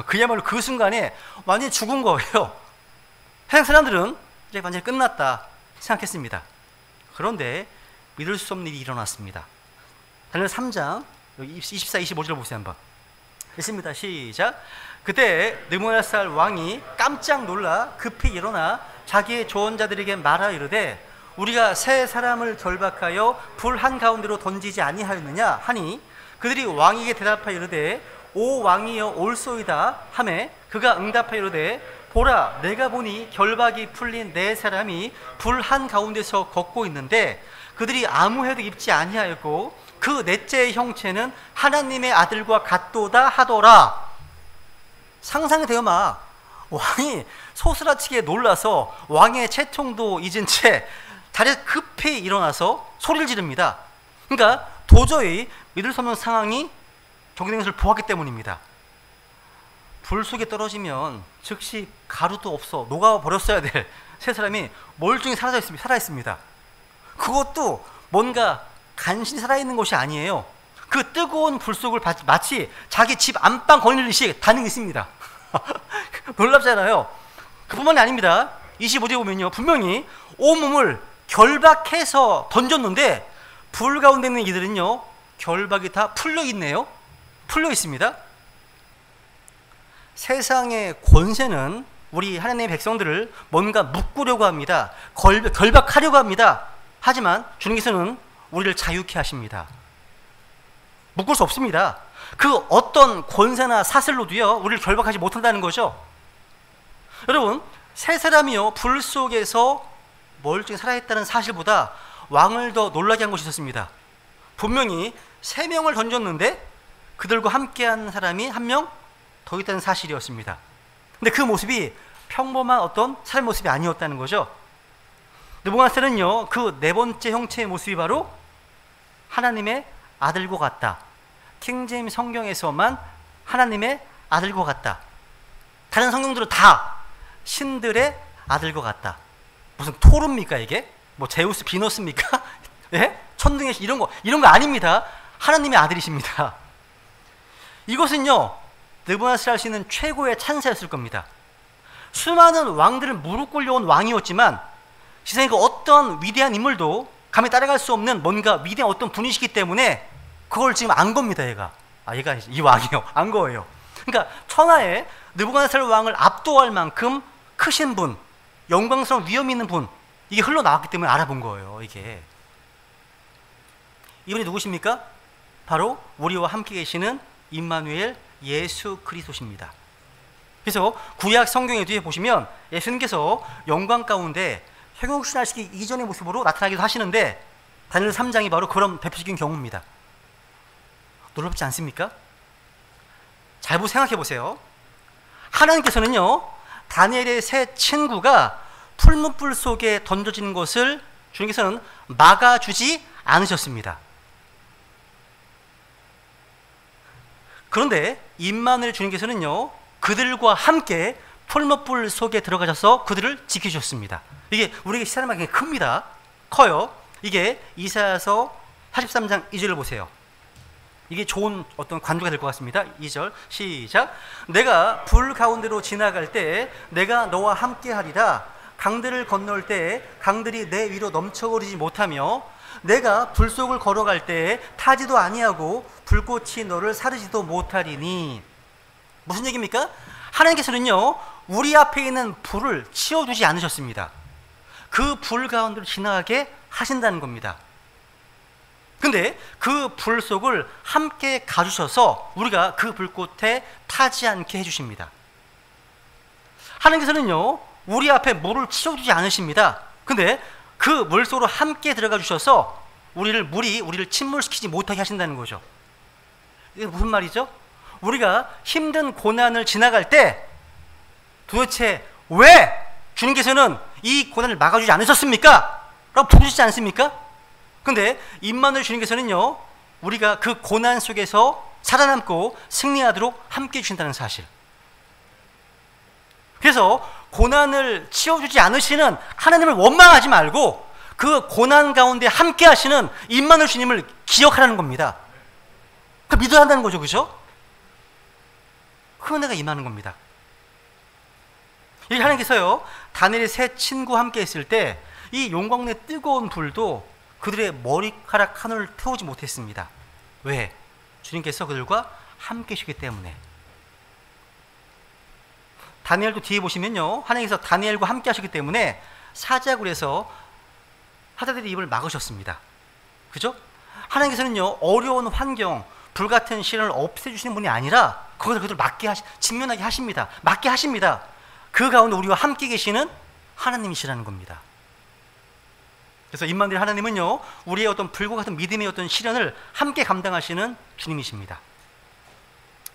그야말로 그 순간에 완전히 죽은 거예요. 세상 사람들은 이제 완전히 끝났다 생각했습니다. 그런데 믿을 수 없는 일이 일어났습니다. 다니엘 3장 24, 25절 보세요. 한번 읽습니다. 시작. 그때 느부갓네살 왕이 깜짝 놀라 급히 일어나 자기의 조언자들에게 말하 이르되 우리가 세 사람을 결박하여 불 한가운데로 던지지 아니하였느냐 하니 그들이 왕에게 대답하여 이르되 오 왕이여 올소이다 하매 그가 응답하여 이르되 보라 내가 보니 결박이 풀린 네 사람이 불 한가운데서 걷고 있는데 그들이 아무 해도 입지 아니하였고 그 넷째의 형체는 하나님의 아들과 같도다 하더라. 상상이 돼요. 막 왕이 소스라치게 놀라서 왕의 채통도 잊은 채 자리에서 급히 일어나서 소리를 지릅니다. 그러니까 도저히 믿을 수 없는 상황이 경계된 것을 보았기 때문입니다. 불 속에 떨어지면 즉시 가루도 없어 녹아버렸어야 될 세 사람이 멀쩡히 살아 있습니다. 그것도 뭔가 간신히 살아있는 것이 아니에요. 그 뜨거운 불 속을 마치 자기 집 안방 거닐듯이 다니고 있습니다. 놀랍잖아요. 그뿐만이 아닙니다. 25절에 보면요, 분명히 온몸을 결박해서 던졌는데 불 가운데 있는 이들은요 결박이 다 풀려 있네요. 풀려 있습니다. 세상의 권세는 우리 하나님의 백성들을 뭔가 묶으려고 합니다. 결박하려고 합니다. 하지만 주님께서는 우리를 자유케 하십니다. 묶을 수 없습니다. 그 어떤 권세나 사슬로도요 우리를 결박하지 못한다는 거죠. 여러분, 세 사람이요 불 속에서 멀쩡히 살아있다는 사실보다 왕을 더 놀라게 한 것이 있었습니다. 분명히 3명을 던졌는데 그들과 함께한 사람이 1명 더 있다는 사실이었습니다. 근데 그 모습이 평범한 어떤 사람의 모습이 아니었다는 거죠. 느부갓네살은요 그 네 번째 형체의 모습이 바로 하나님의 아들과 같다. 킹제임스 성경에서만 하나님의 아들과 같다. 다른 성경들은 다 신들의 아들과 같다. 무슨 토르입니까 이게? 뭐 제우스 비너스입니까? 예? 천둥의 이런 거 아닙니다. 하나님의 아들이십니다. 이것은요 느부갓네살이 할 수 있는 최고의 찬사였을 겁니다. 수많은 왕들을 무릎 꿇려온 왕이었지만 세상에 그 어떤 위대한 인물도 감히 따라갈 수 없는 뭔가 위대한 어떤 분이시기 때문에 그걸 지금 안 겁니다. 얘가 이 왕이요 안 거예요. 그러니까 천하에 느부갓네살 왕을 압도할 만큼 크신 분, 영광스러운 위엄 있는 분, 이게 흘러나왔기 때문에 알아본 거예요. 이게 이분이 누구십니까? 바로 우리와 함께 계시는 임마누엘 예수 그리스도십니다. 그래서 구약 성경에 뒤에 보시면 예수님께서 영광 가운데 형용신하시기 이전의 모습으로 나타나기도 하시는데 다니엘 3장이 바로 그런 대표적인 경우입니다. 놀랍지 않습니까? 잘 생각해 보세요. 하나님께서는요 다니엘의 세 친구가 풀무불 속에 던져지는 것을 주님께서는 막아주지 않으셨습니다. 그런데 임마누엘 주님께서는요 그들과 함께 풀무불 속에 들어가셔서 그들을 지켜주셨습니다. 이게 우리에게 시사하는 큽니다. 커요. 이게 이사야서 43장 2절을 보세요. 이게 좋은 어떤 관조가 될 것 같습니다. 2절 시작. 내가 불 가운데로 지나갈 때 내가 너와 함께 하리라. 강들을 건널 때 강들이 내 위로 넘쳐오르지 못하며 내가 불 속을 걸어갈 때 타지도 아니하고 불꽃이 너를 사르지도 못하리니. 무슨 얘기입니까? 하나님께서는요 우리 앞에 있는 불을 치워두지 않으셨습니다. 그 불 가운데로 지나가게 하신다는 겁니다. 근데 그 불 속을 함께 가주셔서 우리가 그 불꽃에 타지 않게 해주십니다. 하나님께서는요 우리 앞에 물을 치워주지 않으십니다. 근데 그 물 속으로 함께 들어가 주셔서 물이 우리를 침몰시키지 못하게 하신다는 거죠. 이게 무슨 말이죠? 우리가 힘든 고난을 지나갈 때 도대체 왜 주님께서는 이 고난을 막아주지 않으셨습니까? 라고 부르시지 않습니까? 근데 임마누엘 주님께서는요 우리가 그 고난 속에서 살아남고 승리하도록 함께 해주신다는 사실. 그래서 고난을 치워주지 않으시는 하나님을 원망하지 말고 그 고난 가운데 함께 하시는 임마누엘 주님을 기억하라는 겁니다. 그 믿어야 한다는 거죠. 그죠? 그 은혜가 임하는 겁니다. 이 하나님께서요, 다니엘의 세 친구와 함께 있을 때 이 용광로의 뜨거운 불도 그들의 머리카락 하늘을 태우지 못했습니다. 왜? 주님께서 그들과 함께 계시기 때문에. 다니엘도 뒤에 보시면요, 하나님께서 다니엘과 함께 하시기 때문에 사자굴에서 사자들의 입을 막으셨습니다. 그죠? 하나님께서는요, 어려운 환경, 불같은 시련을 없애주시는 분이 아니라 그것을 그들 직면하게 하십니다. 맞게 하십니다. 그 가운데 우리와 함께 계시는 하나님이시라는 겁니다. 그래서 임마누엘 하나님은요, 우리의 어떤 불과 같은 믿음의 어떤 시련을 함께 감당하시는 주님이십니다.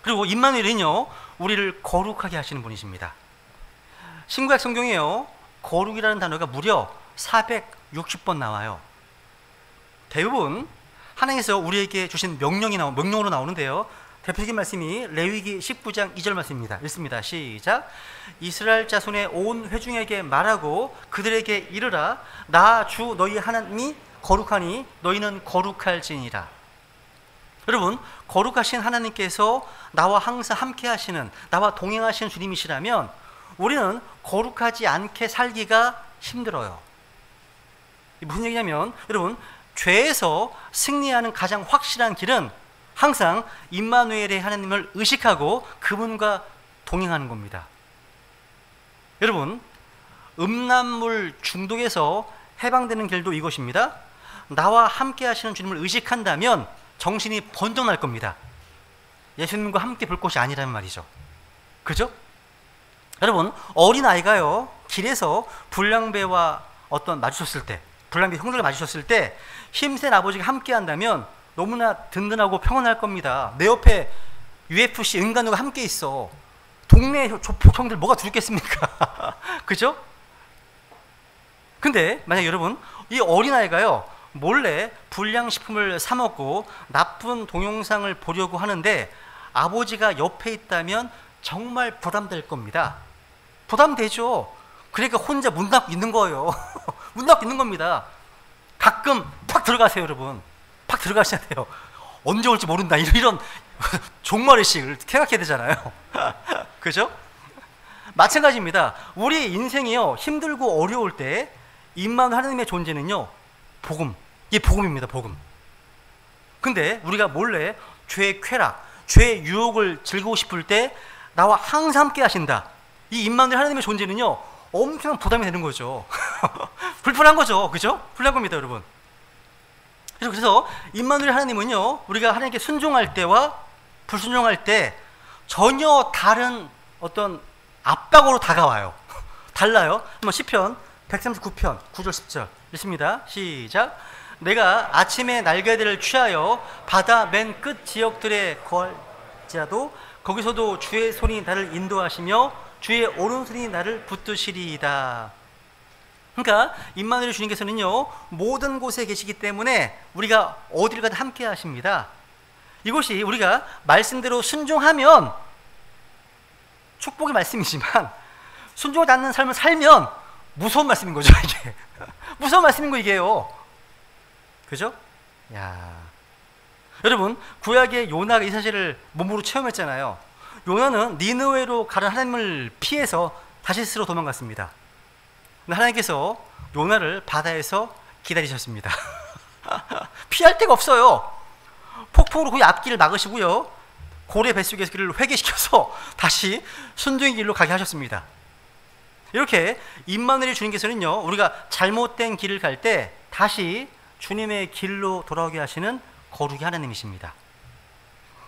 그리고 임마누엘은요, 우리를 거룩하게 하시는 분이십니다. 신구약 성경에요, 거룩이라는 단어가 무려 460번 나와요. 대부분 하나님께서 우리에게 주신 명령으로 나오는데요. 대표적인 말씀이 레위기 19장 2절 말씀입니다. 읽습니다. 시작. 이스라엘 자손의 온 회중에게 말하고 그들에게 이르라. 나 주 너희 하나님이 거룩하니 너희는 거룩할지니라. 여러분, 거룩하신 하나님께서 나와 항상 함께 하시는, 나와 동행하시는 주님이시라면 우리는 거룩하지 않게 살기가 힘들어요. 무슨 얘기냐면, 여러분, 죄에서 승리하는 가장 확실한 길은 항상 임마누엘의 하나님을 의식하고 그분과 동행하는 겁니다. 여러분, 음란물 중독에서 해방되는 길도 이것입니다. 나와 함께 하시는 주님을 의식한다면 정신이 번쩍 날 겁니다. 예수님과 함께 볼 것이 아니라는 말이죠. 그죠? 여러분, 어린아이가요, 길에서 불량배와 마주쳤을 때, 불량배 형들과 마주쳤을 때 힘센 아버지가 함께 한다면 너무나 든든하고 평온할 겁니다. 내 옆에 UFC 은간우가 함께 있어. 동네 조폭형들 뭐가 두렵겠습니까? 그죠? 근데 만약 여러분, 이 어린아이가요, 몰래 불량식품을 사 먹고 나쁜 동영상을 보려고 하는데 아버지가 옆에 있다면 정말 부담될 겁니다. 부담되죠. 그러니까 혼자 문 닫고 있는 거예요. 문 닫고 있는 겁니다. 가끔 팍 들어가세요, 여러분. 팍 들어가셔야 돼요. 언제 올지 모른다. 이런 종말의식을 생각해야 되잖아요. 그죠? 마찬가지입니다. 우리 인생이요, 힘들고 어려울 때 임마누엘 하나님의 존재는요, 복음. 이게 복음입니다, 복음. 근데 우리가 몰래 죄의 쾌락, 죄의 유혹을 즐기고 싶을 때 나와 항상 함께 하신다. 이 임마누엘 하나님의 존재는요, 엄청난 부담이 되는 거죠. 불편한 거죠. 그죠? 불편한 겁니다, 여러분. 그래서 임마누엘 하나님은요, 우리가 하나님께 순종할 때와 불순종할 때 전혀 다른 어떤 압박으로 다가와요. 달라요. 한번 시편 139편 9절 10절 읽습니다. 시작. 내가 아침에 날개들을 취하여 바다 맨 끝 지역들에 거할지라도 거기서도 주의 손이 나를 인도하시며 주의 오른손이 나를 붙드시리이다. 그러니까 임마누엘 주님께서는요, 모든 곳에 계시기 때문에 우리가 어디를 가든 함께 하십니다. 이것이 우리가 말씀대로 순종하면 축복의 말씀이지만 순종하지 않는 삶을 살면 무서운 말씀인 거죠, 이게. 무서운 말씀인 거, 이게요. 그죠? 야, 여러분, 구약의 요나가 이 사실을 몸으로 체험했잖아요. 요나는 니느웨로 가는 하나님을 피해서 다시스로 도망갔습니다. 근데 하나님께서 요나를 바다에서 기다리셨습니다. 피할 데가 없어요. 폭풍으로 그 앞길을 막으시고요, 고래 뱃속에서 길을 회개시켜서 다시 순종의 길로 가게 하셨습니다. 이렇게 임마누엘 주님께서는요, 우리가 잘못된 길을 갈 때 다시 주님의 길로 돌아오게 하시는 거룩의 하나님이십니다.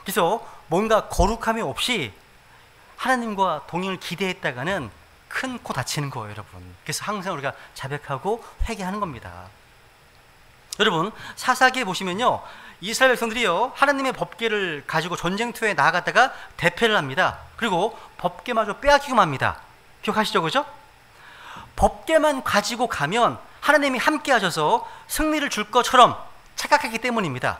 그래서 뭔가 거룩함이 없이 하나님과 동행을 기대했다가는 큰 코 다치는 거예요, 여러분. 그래서 항상 우리가 자백하고 회개하는 겁니다. 여러분, 사사기에 보시면요, 이스라엘 백성들이요, 하나님의 법궤를 가지고 전쟁터에 나아갔다가 대패를 합니다. 그리고 법궤마저 빼앗기고 맙니다. 기억하시죠? 그죠? 법궤만 가지고 가면 하나님이 함께 하셔서 승리를 줄 것처럼 착각하기 때문입니다.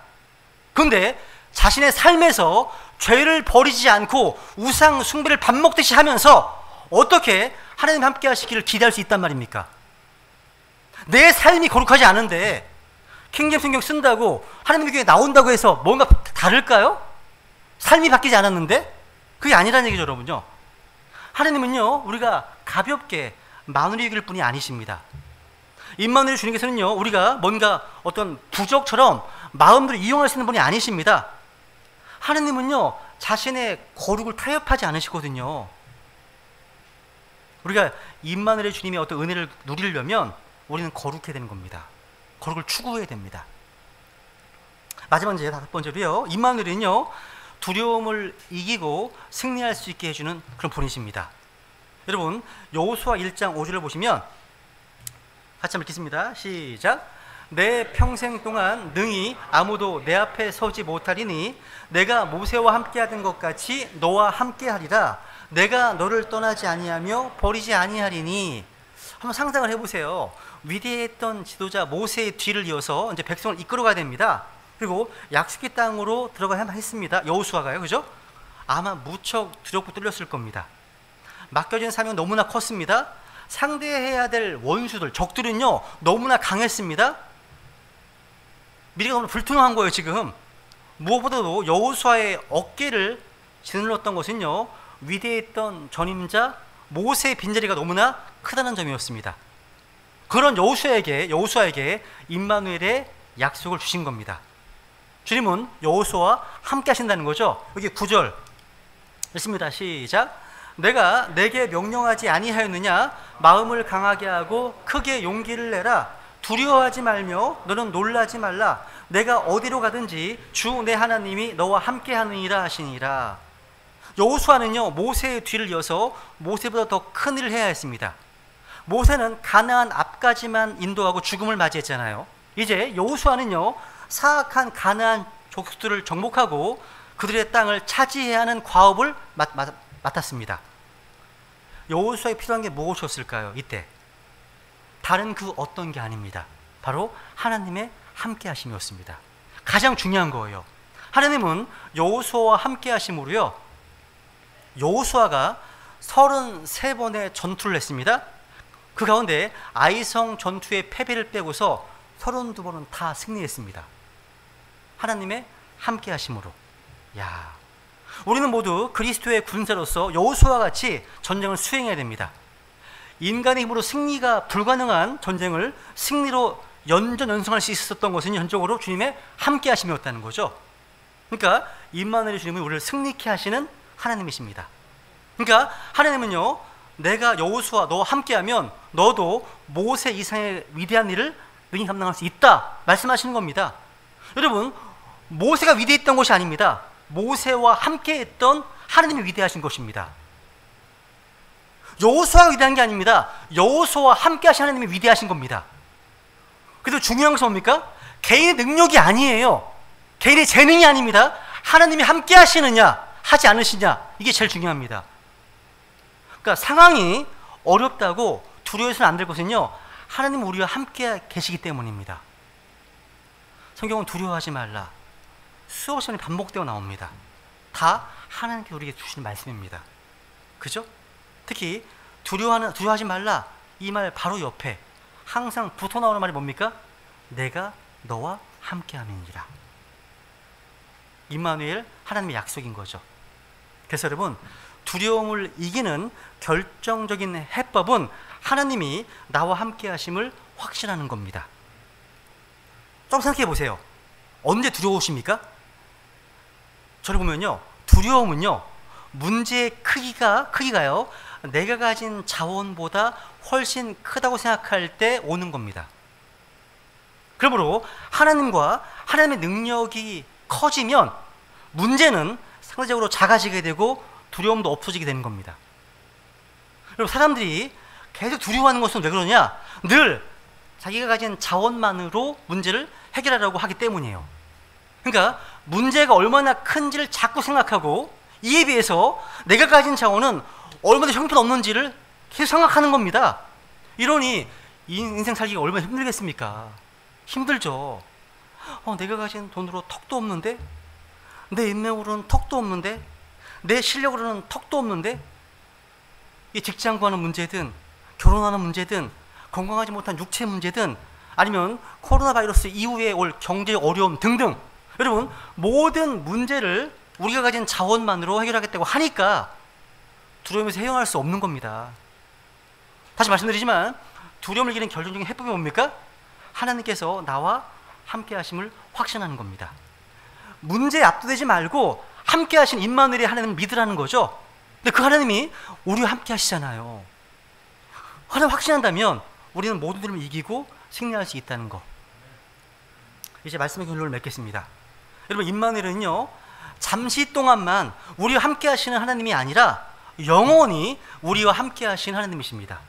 그런데 자신의 삶에서 죄를 버리지 않고 우상 숭배를 밥 먹듯이 하면서 어떻게 하나님 함께 하시기를 기대할 수 있단 말입니까? 내 삶이 거룩하지 않은데 킹제임스 성경 쓴다고 하나님의 교회에 나온다고 해서 뭔가 다를까요? 삶이 바뀌지 않았는데? 그게 아니라는 얘기죠, 여러분요. 하나님은요, 우리가 가볍게 마누리 여길 분이 아니십니다. 임마누엘 주님께서는요, 우리가 뭔가 어떤 부적처럼 마음대로 이용할 수 있는 분이 아니십니다. 하느님은요, 자신의 거룩을 타협하지 않으시거든요. 우리가 임마누엘 주님의 어떤 은혜를 누리려면 우리는 거룩해야 되는 겁니다. 거룩을 추구해야 됩니다. 마지막 이제 5번째로요, 임마누엘은요, 두려움을 이기고 승리할 수 있게 해주는 그런 분이십니다. 여러분, 여호수아 1장 5절을 보시면 같이 한번 읽겠습니다. 시작. 내 평생 동안 능히 아무도 내 앞에 서지 못하리니 내가 모세와 함께하던 것 같이 너와 함께하리라. 내가 너를 떠나지 아니하며 버리지 아니하리니. 한번 상상을 해보세요. 위대했던 지도자 모세의 뒤를 이어서 이제 백성을 이끌어가야 됩니다. 그리고 약속의 땅으로 들어가야 했습니다. 여호수아가요, 그죠? 아마 무척 두렵고 떨렸을 겁니다. 맡겨진 사명은 너무나 컸습니다. 상대해야 될 원수들, 적들은요, 너무나 강했습니다. 미래가 너무 불투명한 거예요, 지금. 무엇보다도 여호수아의 어깨를 짓눌렀던 것은요, 위대했던 전임자 모세의 빈자리가 너무나 크다는 점이었습니다. 그런 여호수아에게 임마누엘의 약속을 주신 겁니다. 주님은 여호수아와 함께 하신다는 거죠. 여기 9절 읽습니다. 시작. 내가 내게 명령하지 아니하였느냐? 마음을 강하게 하고 크게 용기를 내라. 두려워하지 말며 너는 놀라지 말라. 내가 어디로 가든지 주 내 하나님이 너와 함께 하느니라 하시니라. 여호수아는요, 모세의 뒤를 이어서 모세보다 더 큰 일을 해야 했습니다. 모세는 가나안 앞까지만 인도하고 죽음을 맞이했잖아요. 이제 여호수아는요, 사악한 가나안 족속들을 정복하고 그들의 땅을 차지해야 하는 과업을 맡았습니다. 여호수아에 필요한 게 무엇이었을까요? 이때 다른 그 어떤 게 아닙니다. 바로 하나님의 함께 하심이었습니다. 가장 중요한 거예요. 하나님은 여호수아와 함께 하심으로요, 여호수아가 33번의 전투를 했습니다. 그 가운데 아이성 전투의 패배를 빼고서 32번은 다 승리했습니다. 하나님의 함께 하심으로. 야, 우리는 모두 그리스도의 군사로서 여호수아와 같이 전쟁을 수행해야 됩니다. 인간의 힘으로 승리가 불가능한 전쟁을 승리로 연전연승할 수 있었던 것은 전적으로 주님의 함께 하심이었다는 거죠. 그러니까 임마누엘 주님은 우리를 승리케 하시는 하나님이십니다. 그러니까 하나님은요, 내가 여호수아 너와 함께하면 너도 모세 이상의 위대한 일을 능히 감당할 수 있다 말씀하시는 겁니다. 여러분, 모세가 위대했던 것이 아닙니다. 모세와 함께했던 하나님이 위대하신 것입니다. 여호수아가 위대한 게 아닙니다. 여호수아와 함께 하신 하나님이 위대하신 겁니다. 그래도 중요한 것은 뭡니까? 개인의 능력이 아니에요. 개인의 재능이 아닙니다. 하나님이 함께 하시느냐 하지 않으시냐, 이게 제일 중요합니다. 그러니까 상황이 어렵다고 두려워해서는 안 될 것은요, 하나님은 우리와 함께 계시기 때문입니다. 성경은 두려워하지 말라 수없이 번이 반복되어 나옵니다. 다 하나님께 우리에게 주시는 말씀입니다. 그죠? 특히 두려워하지 말라 이 말 바로 옆에 항상 붙어 나오는 말이 뭡니까? 내가 너와 함께 함이니라. 임마누엘, 하나님의 약속인 거죠. 그래서 여러분, 두려움을 이기는 결정적인 해법은 하나님이 나와 함께 하심을 확신하는 겁니다. 좀 생각해 보세요. 언제 두려우십니까? 저를 보면요, 두려움은요, 문제의 크기가요, 내가 가진 자원보다 훨씬 크다고 생각할 때 오는 겁니다. 그러므로 하나님과 하나님의 능력이 커지면 문제는 상대적으로 작아지게 되고 두려움도 없어지게 되는 겁니다. 그리고 사람들이 계속 두려워하는 것은 왜 그러냐? 늘 자기가 가진 자원만으로 문제를 해결하려고 하기 때문이에요. 그러니까 문제가 얼마나 큰지를 자꾸 생각하고 이에 비해서 내가 가진 자원은 얼마나 형편없는지를 계속 생각하는 겁니다. 이러니 인생 살기가 얼마나 힘들겠습니까? 힘들죠. 내가 가진 돈으로 턱도 없는데, 내 인맥으로는 턱도 없는데, 내 실력으로는 턱도 없는데, 이 직장 구하는 문제든 결혼하는 문제든 건강하지 못한 육체 문제든 아니면 코로나 바이러스 이후에 올 경제적 어려움 등등, 여러분, 모든 문제를 우리가 가진 자원만으로 해결하겠다고 하니까 두려움에서 헤어날 수 없는 겁니다. 다시 말씀드리지만 두려움을 이기는 결정적인 해법이 뭡니까? 하나님께서 나와 함께 하심을 확신하는 겁니다. 문제에 압도되지 말고 함께 하신 임마누엘의 하나님을 믿으라는 거죠. 근데 그 하나님이 우리와 함께 하시잖아요. 하나님 확신한다면 우리는 모든 일을 이기고 승리할 수 있다는 거. 이제 말씀의 결론을 맺겠습니다. 여러분, 임마누엘은요, 잠시 동안만 우리와 함께 하시는 하나님이 아니라 영원히 우리와 함께 하신 하나님이십니다.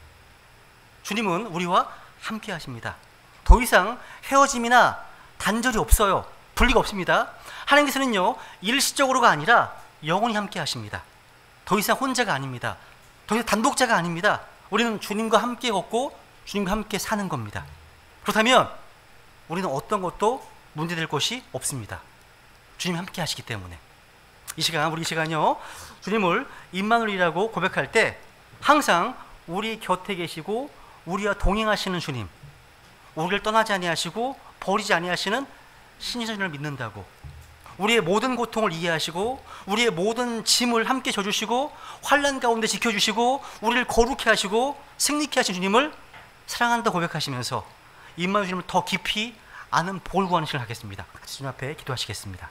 주님은 우리와 함께 하십니다. 더 이상 헤어짐이나 단절이 없어요. 분리가 없습니다. 하나님께서는요, 일시적으로가 아니라 영원히 함께 하십니다. 더 이상 혼자가 아닙니다. 더 이상 단독자가 아닙니다. 우리는 주님과 함께 걷고 주님과 함께 사는 겁니다. 그렇다면 우리는 어떤 것도 문제될 것이 없습니다. 주님이 함께 하시기 때문에. 우리 이 시간요, 주님을 임마누엘이라고 고백할 때 항상 우리 곁에 계시고 우리와 동행하시는 주님, 우리를 떠나지 아니하시고 버리지 아니하시는 신실하심을 믿는다고, 우리의 모든 고통을 이해하시고 우리의 모든 짐을 함께 져주시고 환난 가운데 지켜주시고 우리를 거룩해 하시고 승리케 하신 주님을 사랑한다 고백하시면서 임마누엘 주님을 더 깊이 아는 볼 구하는 시간을 갖겠습니다. 같이 주님 앞에 기도하시겠습니다.